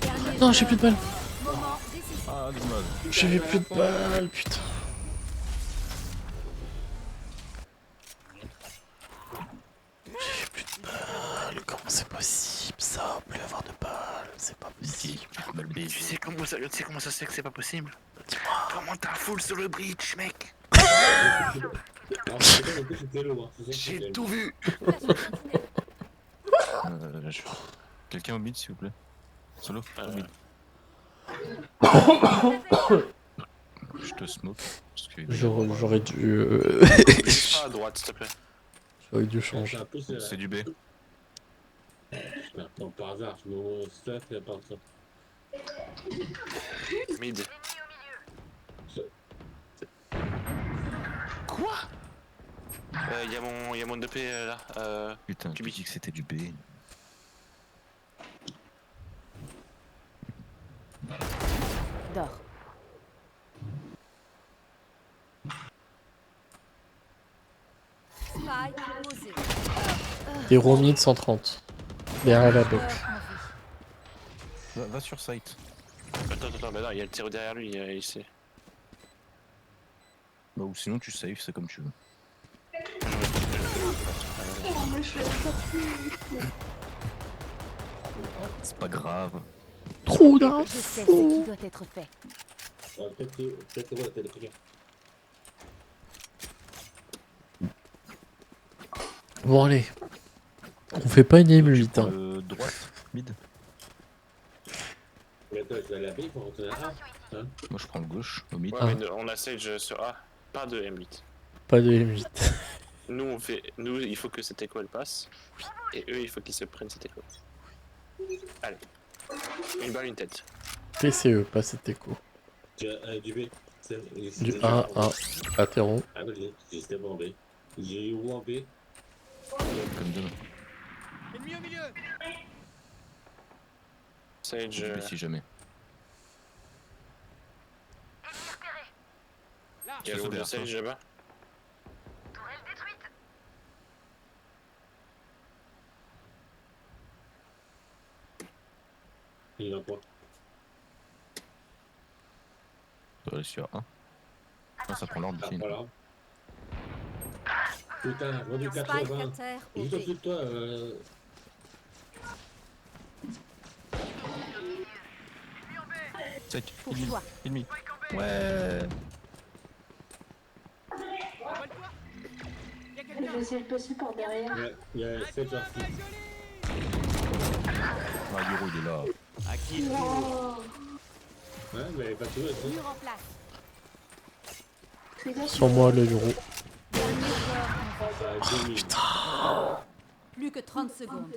G: Dernier
B: Non, j'ai plus de balles.
G: moment décisif.
C: Ah, dommage.
B: J'avais plus de balles, putain. J'ai plus de balles. Comment c'est possible ça? Plus avoir de balles, c'est pas possible.
A: Tu sais comment ça se fait que c'est pas possible? Comment t'as full sur le bridge, mec? J'ai tout vu.
C: Quelqu'un au mid, s'il vous plaît. Solo au mid. Je te smoke. Parce que
B: J'aurais dû.
A: Pas à droite, s'il te plaît.
B: J'aurais dû changer.
C: c'est du B.
I: Non, par hasard, je me stuff et pas ça.
A: Mid. Quoi? Y'a mon 2P là.
C: Putain, tu
A: Cubi.
C: dis que c'était du B.
G: Dors. Spike posé.
B: Hero mid 130. Derrière la box.
C: Va sur site.
A: Attends, bah non, il y a le tir derrière lui, ici.
C: Bah, ou sinon tu saves, c'est comme tu veux. C'est pas grave.
B: Trop
G: Je
B: d'infos.
G: sais ce qui doit être fait.
I: Peut-être que t'as des trucs.
B: Bon, allez. On fait pas une game 8. Hein.
C: Droite, mid.
I: Mais attends, je vais à la B pour retourner à A. Hein?
C: Moi je prends le gauche, au mid.
A: Ouais,
B: Ah.
A: mais on a Sage sur A, pas de M8.
B: Pas de M8.
A: Nous, il faut que cette écho elle passe, et eux, il faut qu'ils se prennent cette écho. Allez. Une balle, une tête.
B: PCE, pas cet écho.
I: Tu as du B.
B: Du 1 1 latéraux.
I: Ah oui, j'étais bon en B. J'ai eu où en B?
C: Comme demain.
D: Ennemi au milieu.
A: Sage.
C: Je vais si jamais.
A: Il y a le
C: Ça,
A: wall de
C: derrière
A: Sage là-bas.
I: Il en quoi?
C: Je dois aller sur A. Ah, ça prend l'ordre
I: Ah,
C: aussi.
I: voilà. Putain, j'ai vendu
G: Spike
I: 80.
G: à terre.
I: Juste
G: posé.
I: au-dessus de toi,
C: Sec,
G: Pour
C: ennemi,
G: toi.
C: ennemi. Ouais.
D: Envole-toi. Y a
J: Je
D: quelqu'un.
J: vais essayer de passer par derrière.
I: il y a 7 heures.
D: Très joli.
C: Ah, Euro il est là.
J: Oh.
I: Ouais, mais pas tout le monde.
G: Mur en place.
B: Sur moi, le Euro.
G: Dernier joueur.
I: Ça a 2000.
G: Plus que 30 secondes.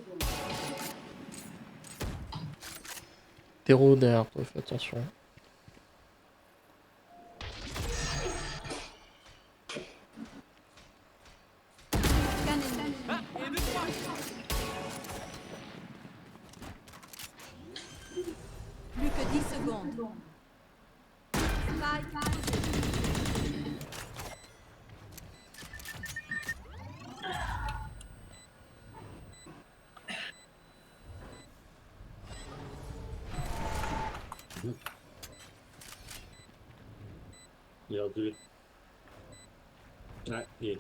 B: Terreau derrière toi, fais attention.
G: Plus que 10 secondes.
I: Il est reculé. Ouais, il est.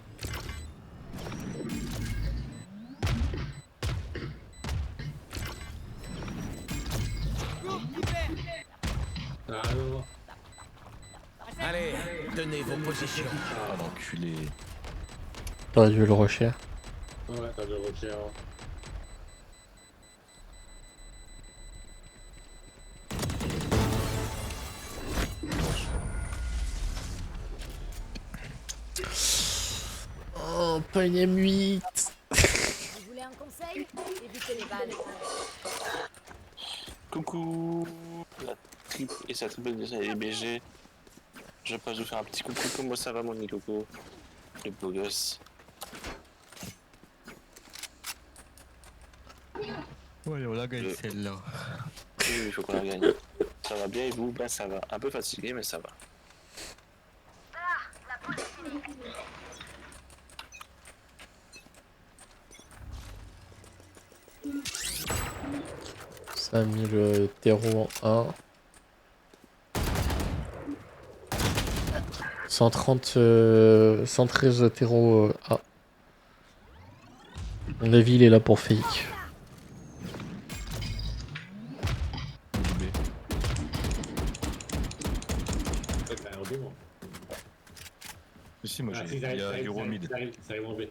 I: Ah non.
F: Allez, tenez vos positions.
C: Ah l'enculé.
B: T'aurais dû le rusher.
I: Ouais, t'as de recherche.
B: Oh, pas une M8.
G: Vous voulez un conseil? Évitez les balles.
A: Coucou la triple et sa triple de BG. Je passe vous faire un petit coucou. Comment ça va mon Nicoco? Le beau gosse.
C: Ouais, on la gagne celle-là.
A: Oui, il faut qu'on la gagne. Ça va bien et vous? Ben ça va. Un peu fatigué mais ça va.
B: Ça a mis le terreau en 1. 113 terreau A. À mon avis, il est là pour fake.
C: Si, moi
I: Ah,
C: j'ai.
I: si, ça
C: Il y a
I: arrive,
C: Euro mid.
I: ça arrive en B.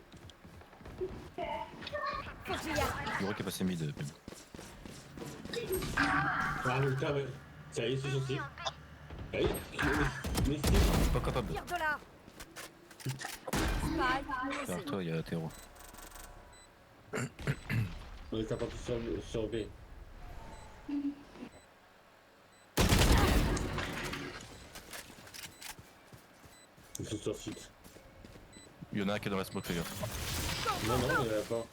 C: Euro qui est passé mid.
I: Ah, mais putain, mais. Ça y est, c'est sorti. Ça y est, mais si.
C: Pas capable.
G: Tire de là.
C: Derrière toi, il y a Terreau.
I: On est capable sur B. Ils sont sur site.
C: Il y en a un qui est dans la smoke, les gars.
I: Non, non, il y en a pas.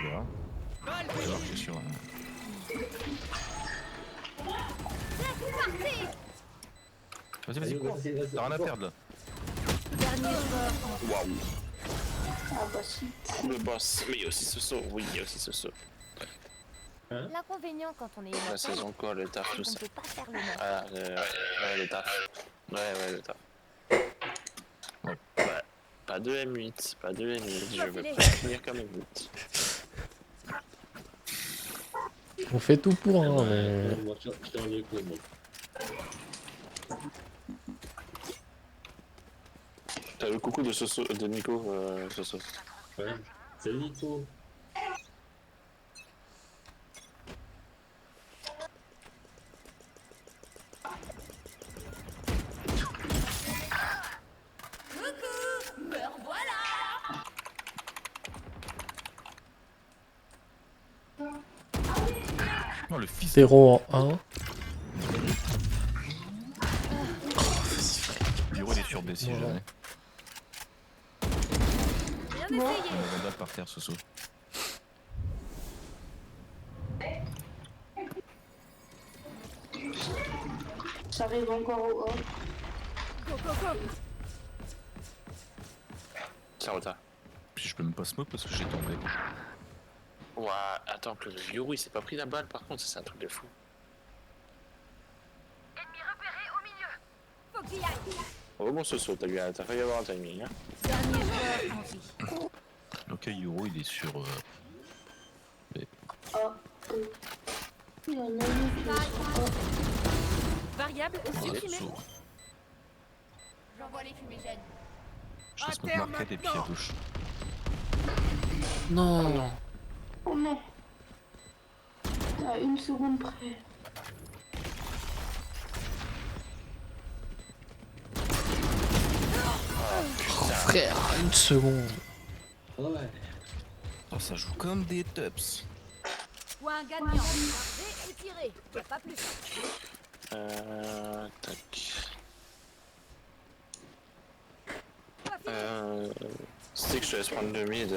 C: Voilà. Alors, je suis sûr. Vas-y, vas-y, cours. T'as rien à perdre là.
G: Dernier joueur.
A: Waouh.
J: Ah bah si.
A: Le boss. Mais il y a aussi ce saut. Oui, il y a aussi ce saut.
G: L'inconvénient quand on est
A: La
G: immortel,
A: saison quoi, le taf,
G: c'est
A: tout
G: qu'on ne
A: ça.
G: peut pas faire le monde.
A: Ah, ouais, le taf. Ouais, le taf.
C: Ouais.
A: Ouais. Pas de M8, pas de M8, je veux
G: Filez.
A: pas finir comme M8.
B: On fait tout pour, hein, mais...
I: Moi, je t'en ai cours, moi.
A: T'as le coucou de Soso, de Nico, Soso.
I: Ouais, c'est Nico.
G: Coucou, me revoilà.
C: Non, le fils.
B: Terreau en 1.
C: Euro, il est sur B si
B: Voilà.
C: jamais.
G: Bien
C: Il y
G: essayé.
C: a un vandal par terre, ce saut.
J: Ça arrive encore au A.
G: Go, go, go.
A: Ça retard.
C: Puis je peux même pas smoke parce que j'ai tombé.
A: Ouah, attends que le Yoru il s'est pas pris la balle par contre, c'est un truc de fou.
G: Faut qu'il y aille.
A: Oh bon Soso, t'as failli avoir un timing hein.
G: Dernier joueur en vie.
C: Ok, Euro, il est sur.
J: Ah, il y en a une qui est sur
G: Variable
C: Ouais,
G: supprimée.
C: saut.
G: J'envoie les fumigènes.
C: Je laisse smoke market et puis à gauche.
B: Non.
J: A. Oh non. À 1 seconde près.
B: Oh, frère, une seconde.
I: Ah ouais.
C: Oh, ça joue comme des tups.
G: Point gagnant. Marqué et tiré. Y a pas plus.
A: Tac. Stick, je te laisse prendre le mid.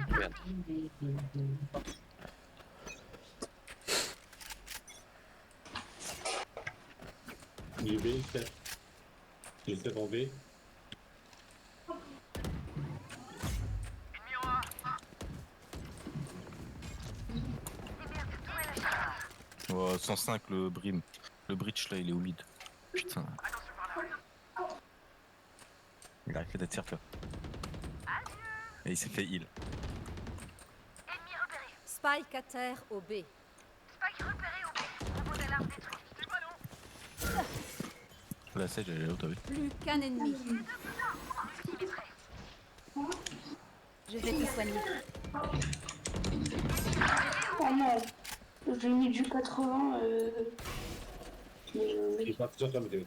A: Merde.
I: Il est B, il est en B.
C: Oh, 105 le brim. Le bridge là il est au mid. Putain. Il a arrêté d'être circle. Et il s'est fait heal.
G: Spike à terre au B.
C: La Sage elle est là, t'as vu?
G: Plus qu'un ennemi. Je vais te soigner.
J: Pas mal. J'ai mis du 80.
I: Il est parti sur toi, Météo.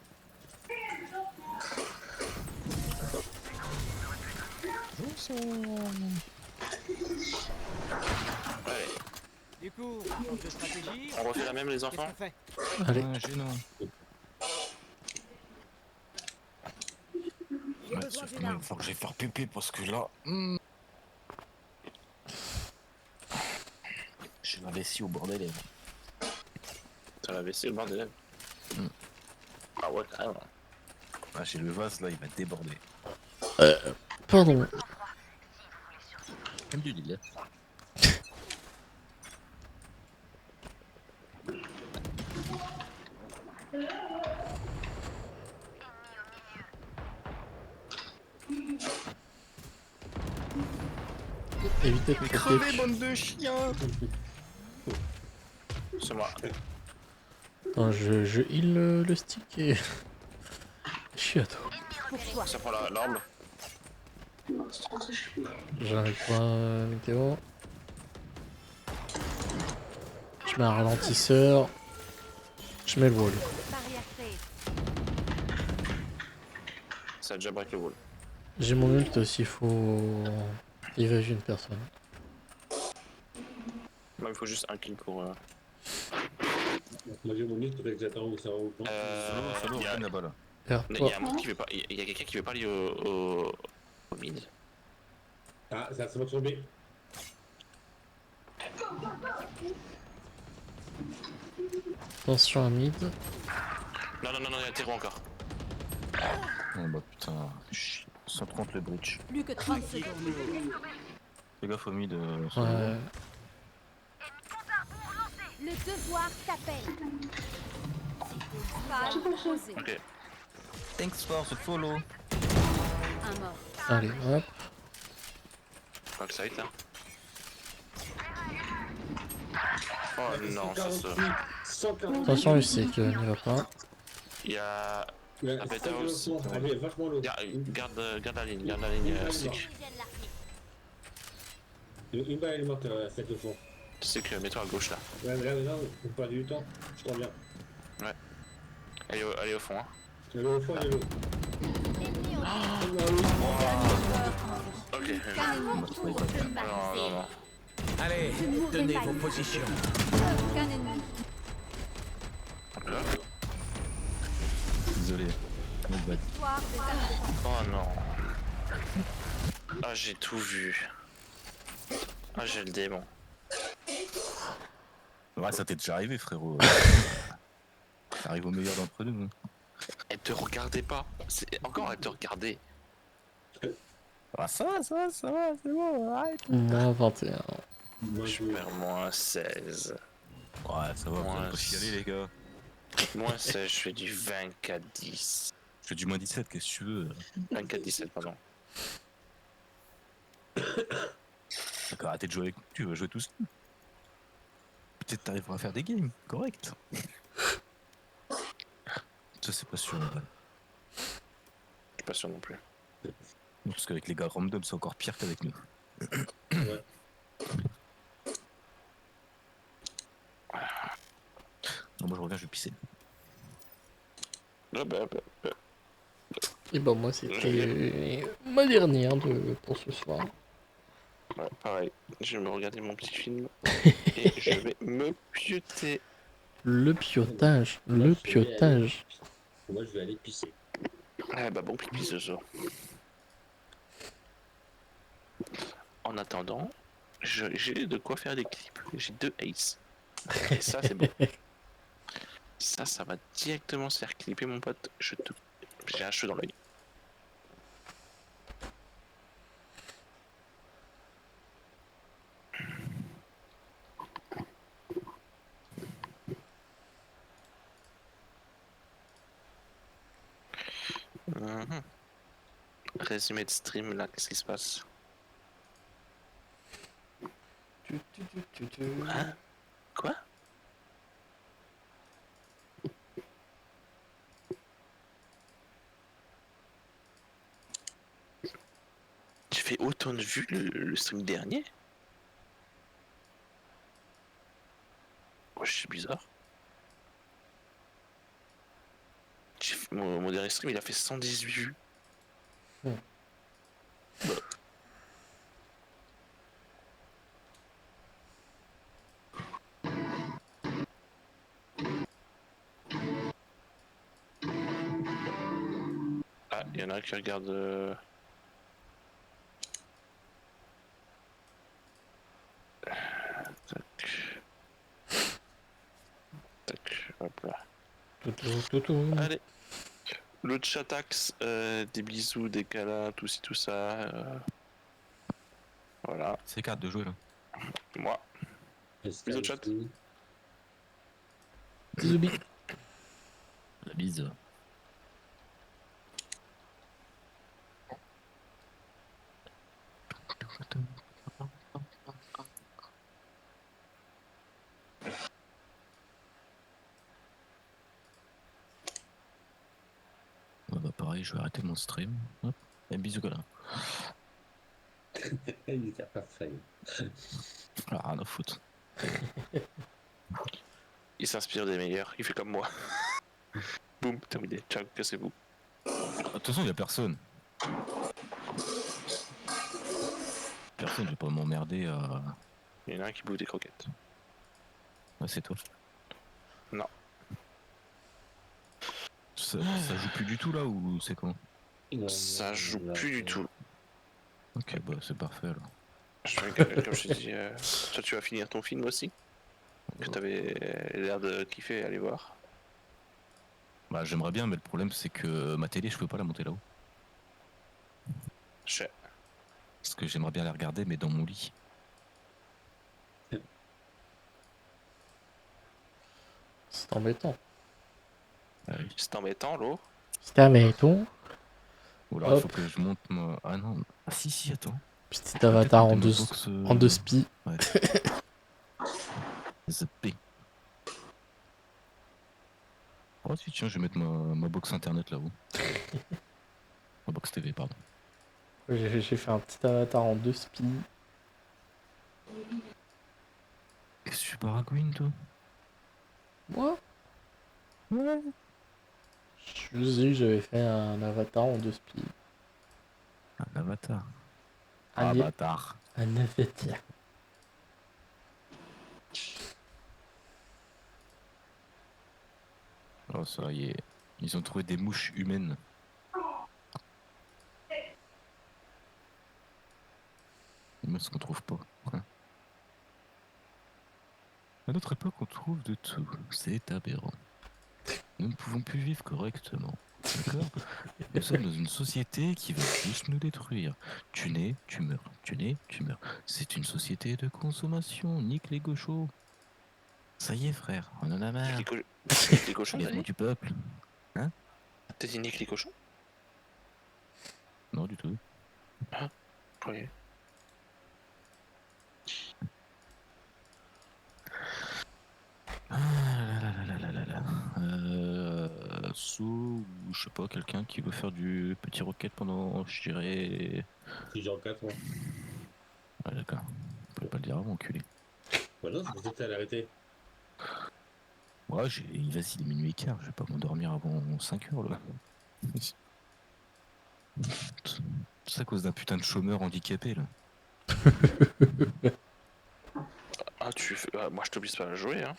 A: Allez,
D: Du coup, change de stratégie.
A: on refait la même, les
D: Qu'est-ce
A: enfants?
D: qu'on fait?
B: Allez.
C: Ouais, gênant.
G: J'ai besoin d'une arme.
C: Faut que j'aille faire pépé parce que là. J'ai ma vessie au bord des lèvres.
A: T'as la vessie, le bord des lèvres. Ah ouais, quand même.
C: Ah, j'ai le vase là, il va déborder.
B: Pardon.
C: Comme du lit.
B: Évitez de
C: Crevez,
B: pique.
C: bande de chiens!
A: C'est moi.
B: Attends, je heal le stick et... Chiato.
G: Pourquoi?
A: Ça prend l'arme.
J: Non, stratégie.
B: J'arrive pas, météo. Je mets un ralentisseur. Je mets le wall.
G: Barrière créée.
A: Ça a déjà break le wall.
B: J'ai mon ult aussi, faut... Diriger une personne.
A: Moi, il faut juste un kill pour.
I: Moi j'ai mon nid, peut-être que j'attends où ça va ou pas.
C: Solo,
A: Il y a,
C: là-bas là.
B: Perds
A: il y
B: toi.
A: a un mec qui veut pas. Il y a quelqu'un qui veut pas aller au mid.
I: Ah, ça va sur B.
B: Attention à mid.
A: Non, il y a Théro encore.
C: Oh bah putain, chier. 130 le bridge.
G: Plus que 30 secondes.
C: Fais gaffe au mid.
B: Ouais.
G: Le devoir t'appelle. Spike posé.
A: Ok.
C: Thanks for the follow.
G: Un mort.
B: Allez, hop.
A: Pas le site, hein. Oh non, ça se.
I: 140.
B: Attention le stick, n'y va pas.
A: Il y a.
I: Ouais,
A: La bête
I: c'est
A: house.
I: le fond. Ah, mais vachement lourd.
A: Garde la ligne, stick.
I: Une balle elle monte à 7 de fond.
A: Stick, mets-toi à gauche là.
I: Ouais, mais là, non, on perd du temps. Je crois bien.
A: Elle est au fond, hein.
I: Le au fond, il est lourd.
A: Ok.
G: Qu'un ennemi.
A: Non.
F: Allez, tenez vos positions.
G: Qu'un ennemi.
A: Là.
C: Désolé.
G: Victoire des amis.
A: Oh non. Ah, j'ai tout vu. Ah, j'ai le démon.
C: Ouais, ça t'est déjà arrivé, frérot. Ça arrive au meilleur d'entre nous.
A: Elle te regardait pas. Encore, elle te regardait.
C: Ah, ça va, c'est bon, arrête.
B: Moins 21.
I: Moi,
A: Je perds moins 16.
C: Ouais, ça va, vous allez pas chialer, les gars.
A: Moins 16, je fais du 24-10.
C: Je fais du moins 17, qu'est-ce que tu veux?
A: 24-17, pardon.
C: D'accord, arrêtez de jouer avec nous, tu vas jouer tout seul. Peut-être t'arriveras à faire des games, correct. Ça, c'est pas sûr.
A: Je suis pas sûr non plus.
C: Parce qu'avec les gars random, c'est encore pire qu'avec nous.
I: Ouais.
C: Non, moi je reviens, je vais pisser.
A: Ah bah,
B: Et bah moi c'était ma dernière pour ce soir.
A: ouais, pareil. Je vais me regarder mon petit film et je vais me pioter.
B: Le piotage,
I: Moi,
B: le
I: je vais aller...
B: piotage.
I: Moi, je vais aller pisser.
A: Ah bah bon pipi ce soir. En attendant, j'ai de quoi faire des clips. J'ai 2 ace. Et ça c'est bon. Ça va directement se faire clipper mon pote. J'ai un cheveu dans l'œil. Mhm. Résumé de stream là, qu'est-ce qui se passe? Hein? Quoi? Tu fais autant de vues le stream dernier? Oh, je suis bizarre. Mon dernier stream il a fait 118 vues.
B: Hmm.
A: Bah. Ah, il y en a un qui regarde. Tac. Tac, hop là. Allez. Le chatax, des bisous, des câlins, tout ci, tout ça. Voilà.
C: C'est 4 de jouer là.
A: Moi. Bisous au chat.
B: Bisous.
C: La bise. Ouais, bah pareil, je vais arrêter mon stream. Hop. Et bisous là.
I: Il était pas failli.
C: Ah, rien à foutre.
A: Il s'inspire des meilleurs, il fait comme moi. Boum, terminé. Ciao, cassez-vous.
C: De toute façon, il y a personne. Personne, je vais pas m'emmerder à.
A: Il y en a un qui bouffe des croquettes.
C: Ouais, c'est toi.
A: Non.
C: Ça joue plus du tout là ou c'est quand?
A: Ça joue plus du tout.
C: Ok, bah c'est parfait alors.
A: Comme je te dis, toi tu vas finir ton film aussi? Que t'avais l'air de kiffer, aller voir.
C: Bah j'aimerais bien, mais le problème c'est que ma télé, je peux pas la monter là-haut. Parce que j'aimerais bien la regarder, mais dans mon lit.
B: C'est embêtant.
C: Ah oui.
A: C'est embêtant, l'eau.
B: C'est embêtant.
C: Ou alors il faut que je monte ma. Ah non. Ah si, attends.
B: Petit avatar en deux
C: box,
B: spi.
C: Ouais. The P. Oh si, tiens, je vais mettre ma box internet là-haut. Ma box TV, pardon.
B: J'ai fait un petit avatar en 2 spi.
C: Qu'est-ce que tu baragouines, toi?
B: Moi?
C: Ouais.
B: Je vous ai dit que j'avais fait un avatar en 2 spi.
C: Un avatar.
B: Un
C: avatar.
B: Un avatar.
C: Oh, ça y est. Ils ont trouvé des mouches humaines. Mais ce qu'on trouve pas. Hein. À notre époque, on trouve de tout. C'est aberrant. Nous ne pouvons plus vivre correctement. D'accord? Nous sommes dans une société qui veut tous nous détruire. Tu nais, tu meurs. Tu nais, tu meurs. C'est une société de consommation. Nique les gauchos. Ça y est, frère, on en a marre.
A: Nique les cochons, t'as dit?
C: Du peuple. Hein?
A: T'as dit nique les cochons?
C: Non, du tout.
A: Ah, oui.
C: Ah là. Sous, ou je sais pas, quelqu'un qui veut faire du petit rocket pendant, je dirais.
I: Si j'en 4 mois.
C: Ouais, d'accord. Vous pouvez pas le dire avant, enculé.
I: Voilà, c'est pour ça que t'as arrêté.
C: Ouais, vas-y, il est minuit et quart, je vais pas m'endormir avant 5 heures là. Tout ça à cause d'un putain de chômeur handicapé là.
A: Moi je t'oblige pas à jouer, hein.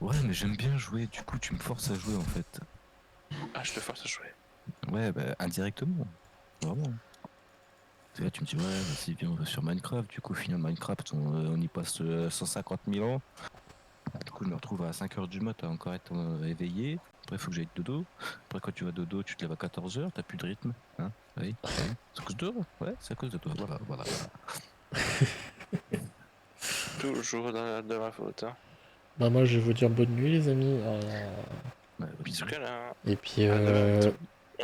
C: Ouais, mais j'aime bien jouer, du coup tu me forces à jouer en fait.
A: Ah, je te force à jouer.
C: Ouais, bah indirectement. Vraiment. Tu vois, tu me dis, ouais, vas-y, viens, on va sur Minecraft. Du coup, finir Minecraft, on y passe 150 000 ans. Du coup, je me retrouve à 5 heures du mat à encore être éveillé. Après, il faut que j'aille dodo. Après, quand tu vas dodo, tu te lèves à 14 heures, t'as plus de rythme. Hein, oui, oui. C'est à cause de toi. Ouais, c'est à cause de toi. Voilà.
A: Toujours de ma faute, hein.
B: Bah moi je vais vous dire bonne nuit les amis.
C: Ouais,
A: Bisous, câlin.
B: Et puis
A: À demain.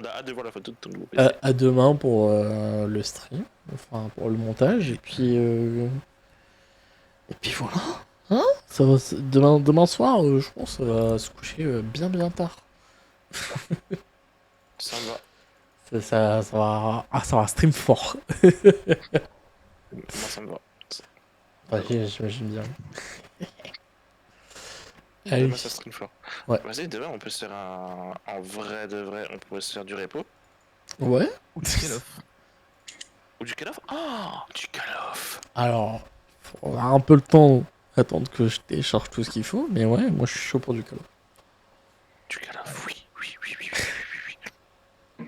A: On a hâte de voir la photo de ton nouveau PC.
B: à demain pour le stream, enfin pour le montage. Et puis voilà. Hein, ça va, demain soir, je pense, ça va se coucher bien tard.
A: Ça me va.
B: Ça va stream fort.
A: Moi, ça me va.
B: J'imagine bien.
A: Demain, ça stream fort.
B: Ouais.
A: Vas-y, demain, on peut se faire en vrai de vrai, on pourrait se faire du repo.
B: Ouais.
C: Ou du Call of.
A: Ou du Call of. Oh, du Call of.
B: Alors, faut avoir un peu le temps, attendre que je télécharge tout ce qu'il faut, mais ouais, moi je suis chaud pour du Call of.
A: Du Call of, oui.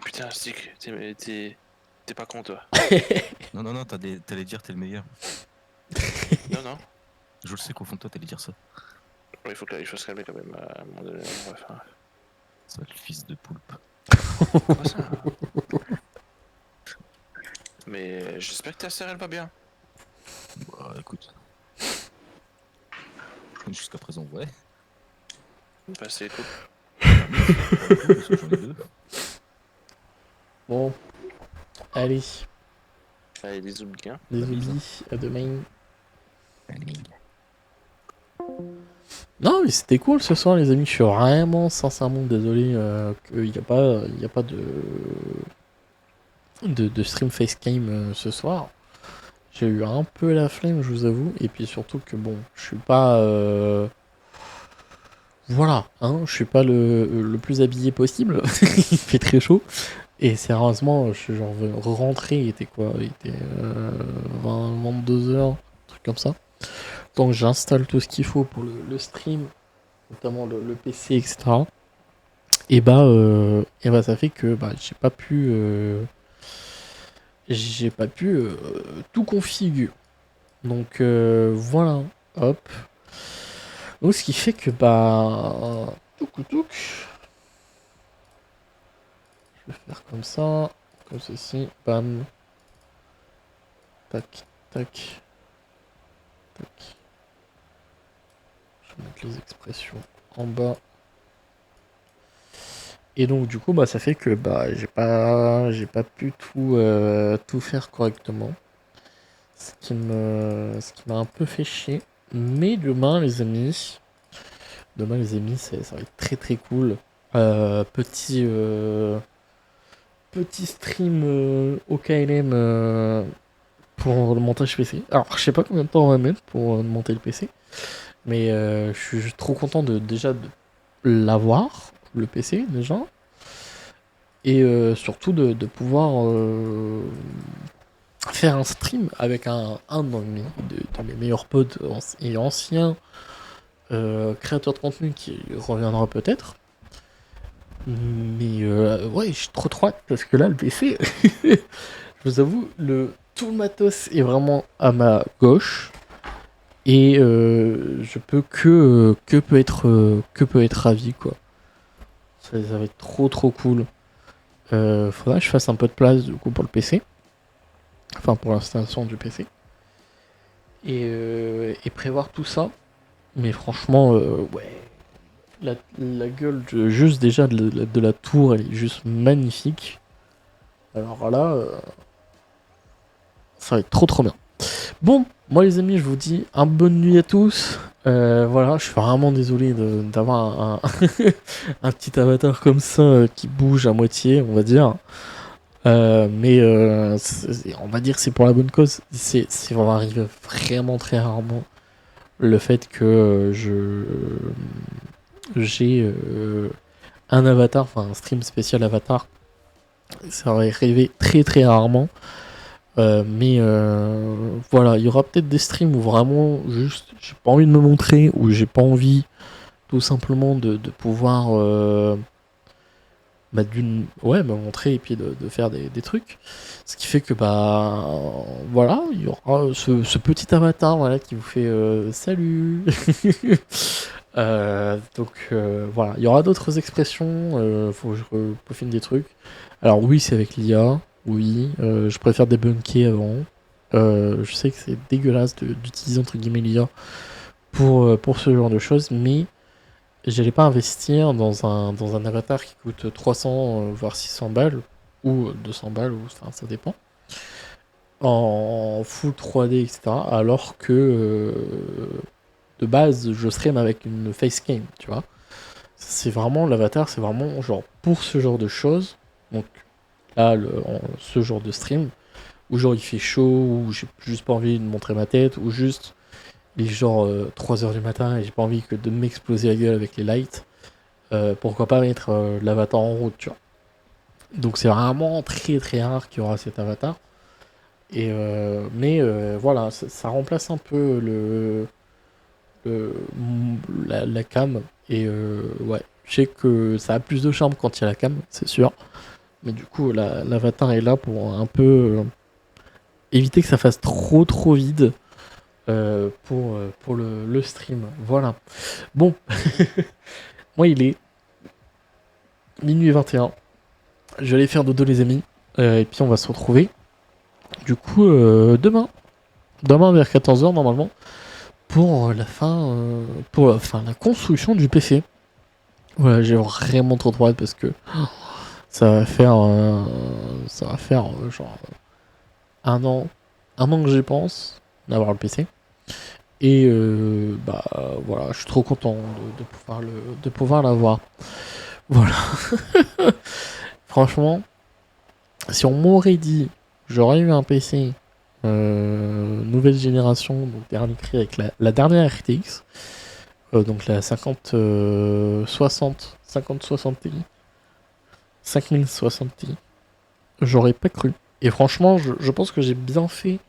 A: Putain, Stick, t'es pas con, toi.
C: Non, t'allais dire t'es le meilleur.
A: Non.
C: Je le sais qu'au fond de toi, t'allais dire ça.
A: Il faut se calmer quand même à un moment donné. Bref, hein.
C: Ça, le fils de poulpe.
A: Quoi ça? Mais j'espère que ta sœur elle va bien.
C: Bah écoute. Jusqu'à présent, ouais.
A: Bah c'est cool.
C: Parce que j'en ai deux.
B: Bon, allez,
A: Allez, des oublis, hein.
B: les
C: La bise.
B: oublis, à demain.
C: Allez.
B: Non, mais c'était cool ce soir, les amis. Je suis vraiment sincèrement désolé qu'il n'y a pas de stream facecam ce soir. J'ai eu un peu la flemme, je vous avoue. Et puis surtout que bon, je suis pas. Voilà, hein, je suis pas le plus habillé possible. Il fait très chaud. Et sérieusement, je veux rentrer. Il était quoi? Il était 22 heures, un truc comme ça. Donc j'installe tout ce qu'il faut pour le stream, notamment le PC, etc. Et bah ça fait que j'ai pas pu tout configurer. Donc voilà, hop. Donc ce qui fait que touc. Je vais faire comme ça, comme ceci, bam. Tac. Je vais mettre les expressions en bas. Et donc du coup ça fait que j'ai pas pu tout faire correctement. Ce qui m'a un peu fait chier. Mais demain les amis, ça va être très très cool. Petit stream au KLM pour le montage PC. Alors je sais pas combien de temps on va mettre pour monter le PC. Mais je suis trop content déjà de l'avoir, le PC déjà. Et surtout de pouvoir faire un stream avec un de mes meilleurs potes et anciens créateurs de contenu qui reviendra peut-être. Mais ouais, j'ai trop hâte parce que là, le PC, je vous avoue, tout le matos est vraiment à ma gauche. Et je peux que peut être ravi, quoi. Ça va être trop cool. Faudra que je fasse un peu de place du coup pour le PC. Enfin pour l'installation du PC. Et prévoir tout ça. Mais franchement, ouais. La gueule juste déjà de la tour, elle est juste magnifique. Alors là, ça va être trop bien. Bon, moi les amis, je vous dis une bonne nuit à tous. Voilà, je suis vraiment désolé d'avoir un petit avatar comme ça qui bouge à moitié, on va dire. Mais on va dire que c'est pour la bonne cause. C'est vraiment arrivé vraiment très rarement le fait que j'ai un avatar, enfin un stream spécial avatar. Ça aurait arrivé très très rarement. Mais voilà, il y aura peut-être des streams où vraiment juste j'ai pas envie de me montrer, ou j'ai pas envie tout simplement de pouvoir me montrer et puis de faire des trucs. Ce qui fait que voilà, il y aura ce petit avatar voilà, qui vous fait salut. Donc voilà, il y aura d'autres expressions, faut que je peaufine des trucs. Alors oui, c'est avec l'IA, oui, je préfère débunker avant. Je sais que c'est dégueulasse d'utiliser entre guillemets l'IA pour ce genre de choses, mais j'allais pas investir dans un avatar qui coûte 300 voire 600 balles, ou 200 balles, ou enfin, ça dépend, en full 3D, etc. Alors que de base, je stream avec une facecam, tu vois. C'est vraiment l'avatar, c'est vraiment genre pour ce genre de choses. Donc là, ce genre de stream, où genre il fait chaud, où j'ai juste pas envie de montrer ma tête, ou juste il est genre 3h du matin et j'ai pas envie que de m'exploser la gueule avec les lights. Pourquoi pas mettre l'avatar en route, tu vois. Donc c'est vraiment très très rare qu'il y aura cet avatar. Et mais voilà, ça remplace un peu la cam. Et ouais, je sais que ça a plus de charme quand il y a la cam, c'est sûr. Mais du coup, l'avatar est là pour un peu éviter que ça fasse trop vide pour le stream. Voilà. Bon, moi il est minuit 21. Je vais aller faire dodo les amis. Et puis on va se retrouver. Du coup, demain vers 14h normalement. Pour la la construction du PC. Voilà, j'ai vraiment trop hâte parce que ça va faire genre un an que j'y pense d'avoir le PC. Et voilà, je suis trop content de pouvoir l'avoir. Voilà. Franchement, si on m'aurait dit j'aurais eu un PC nouvelle génération, donc dernier cri avec la dernière RTX, donc la 5060 Ti, 5060 Ti, j'aurais pas cru. Et franchement, je pense que j'ai bien fait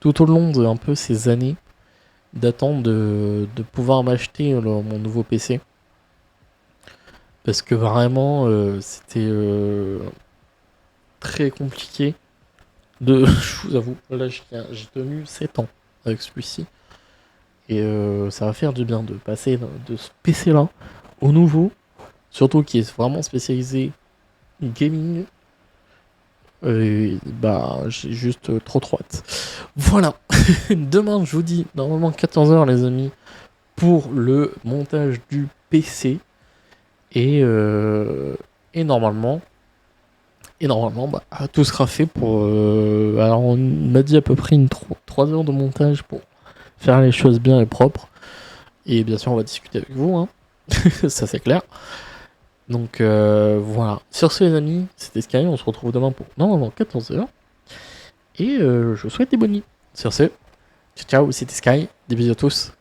B: tout au long de un peu ces années d'attendre de pouvoir m'acheter mon nouveau PC. Parce que vraiment, c'était très compliqué. Je vous avoue, là j'ai tenu 7 ans avec celui-ci. Et ça va faire du bien de passer de ce PC-là au nouveau. Surtout qui est vraiment spécialisé gaming. J'ai juste trop hâte. Voilà. Demain, je vous dis, normalement 14h les amis, pour le montage du PC. Et normalement, tout sera fait pour... alors on m'a dit à peu près 3 heures de montage pour faire les choses bien et propres. Et bien sûr on va discuter avec vous, hein. Ça c'est clair. Donc voilà. Sur ce les amis, c'était Sky, on se retrouve demain pour normalement 14h. Et je vous souhaite des bonnes nuits. Sur ce, ciao, c'était Sky, des bisous à tous.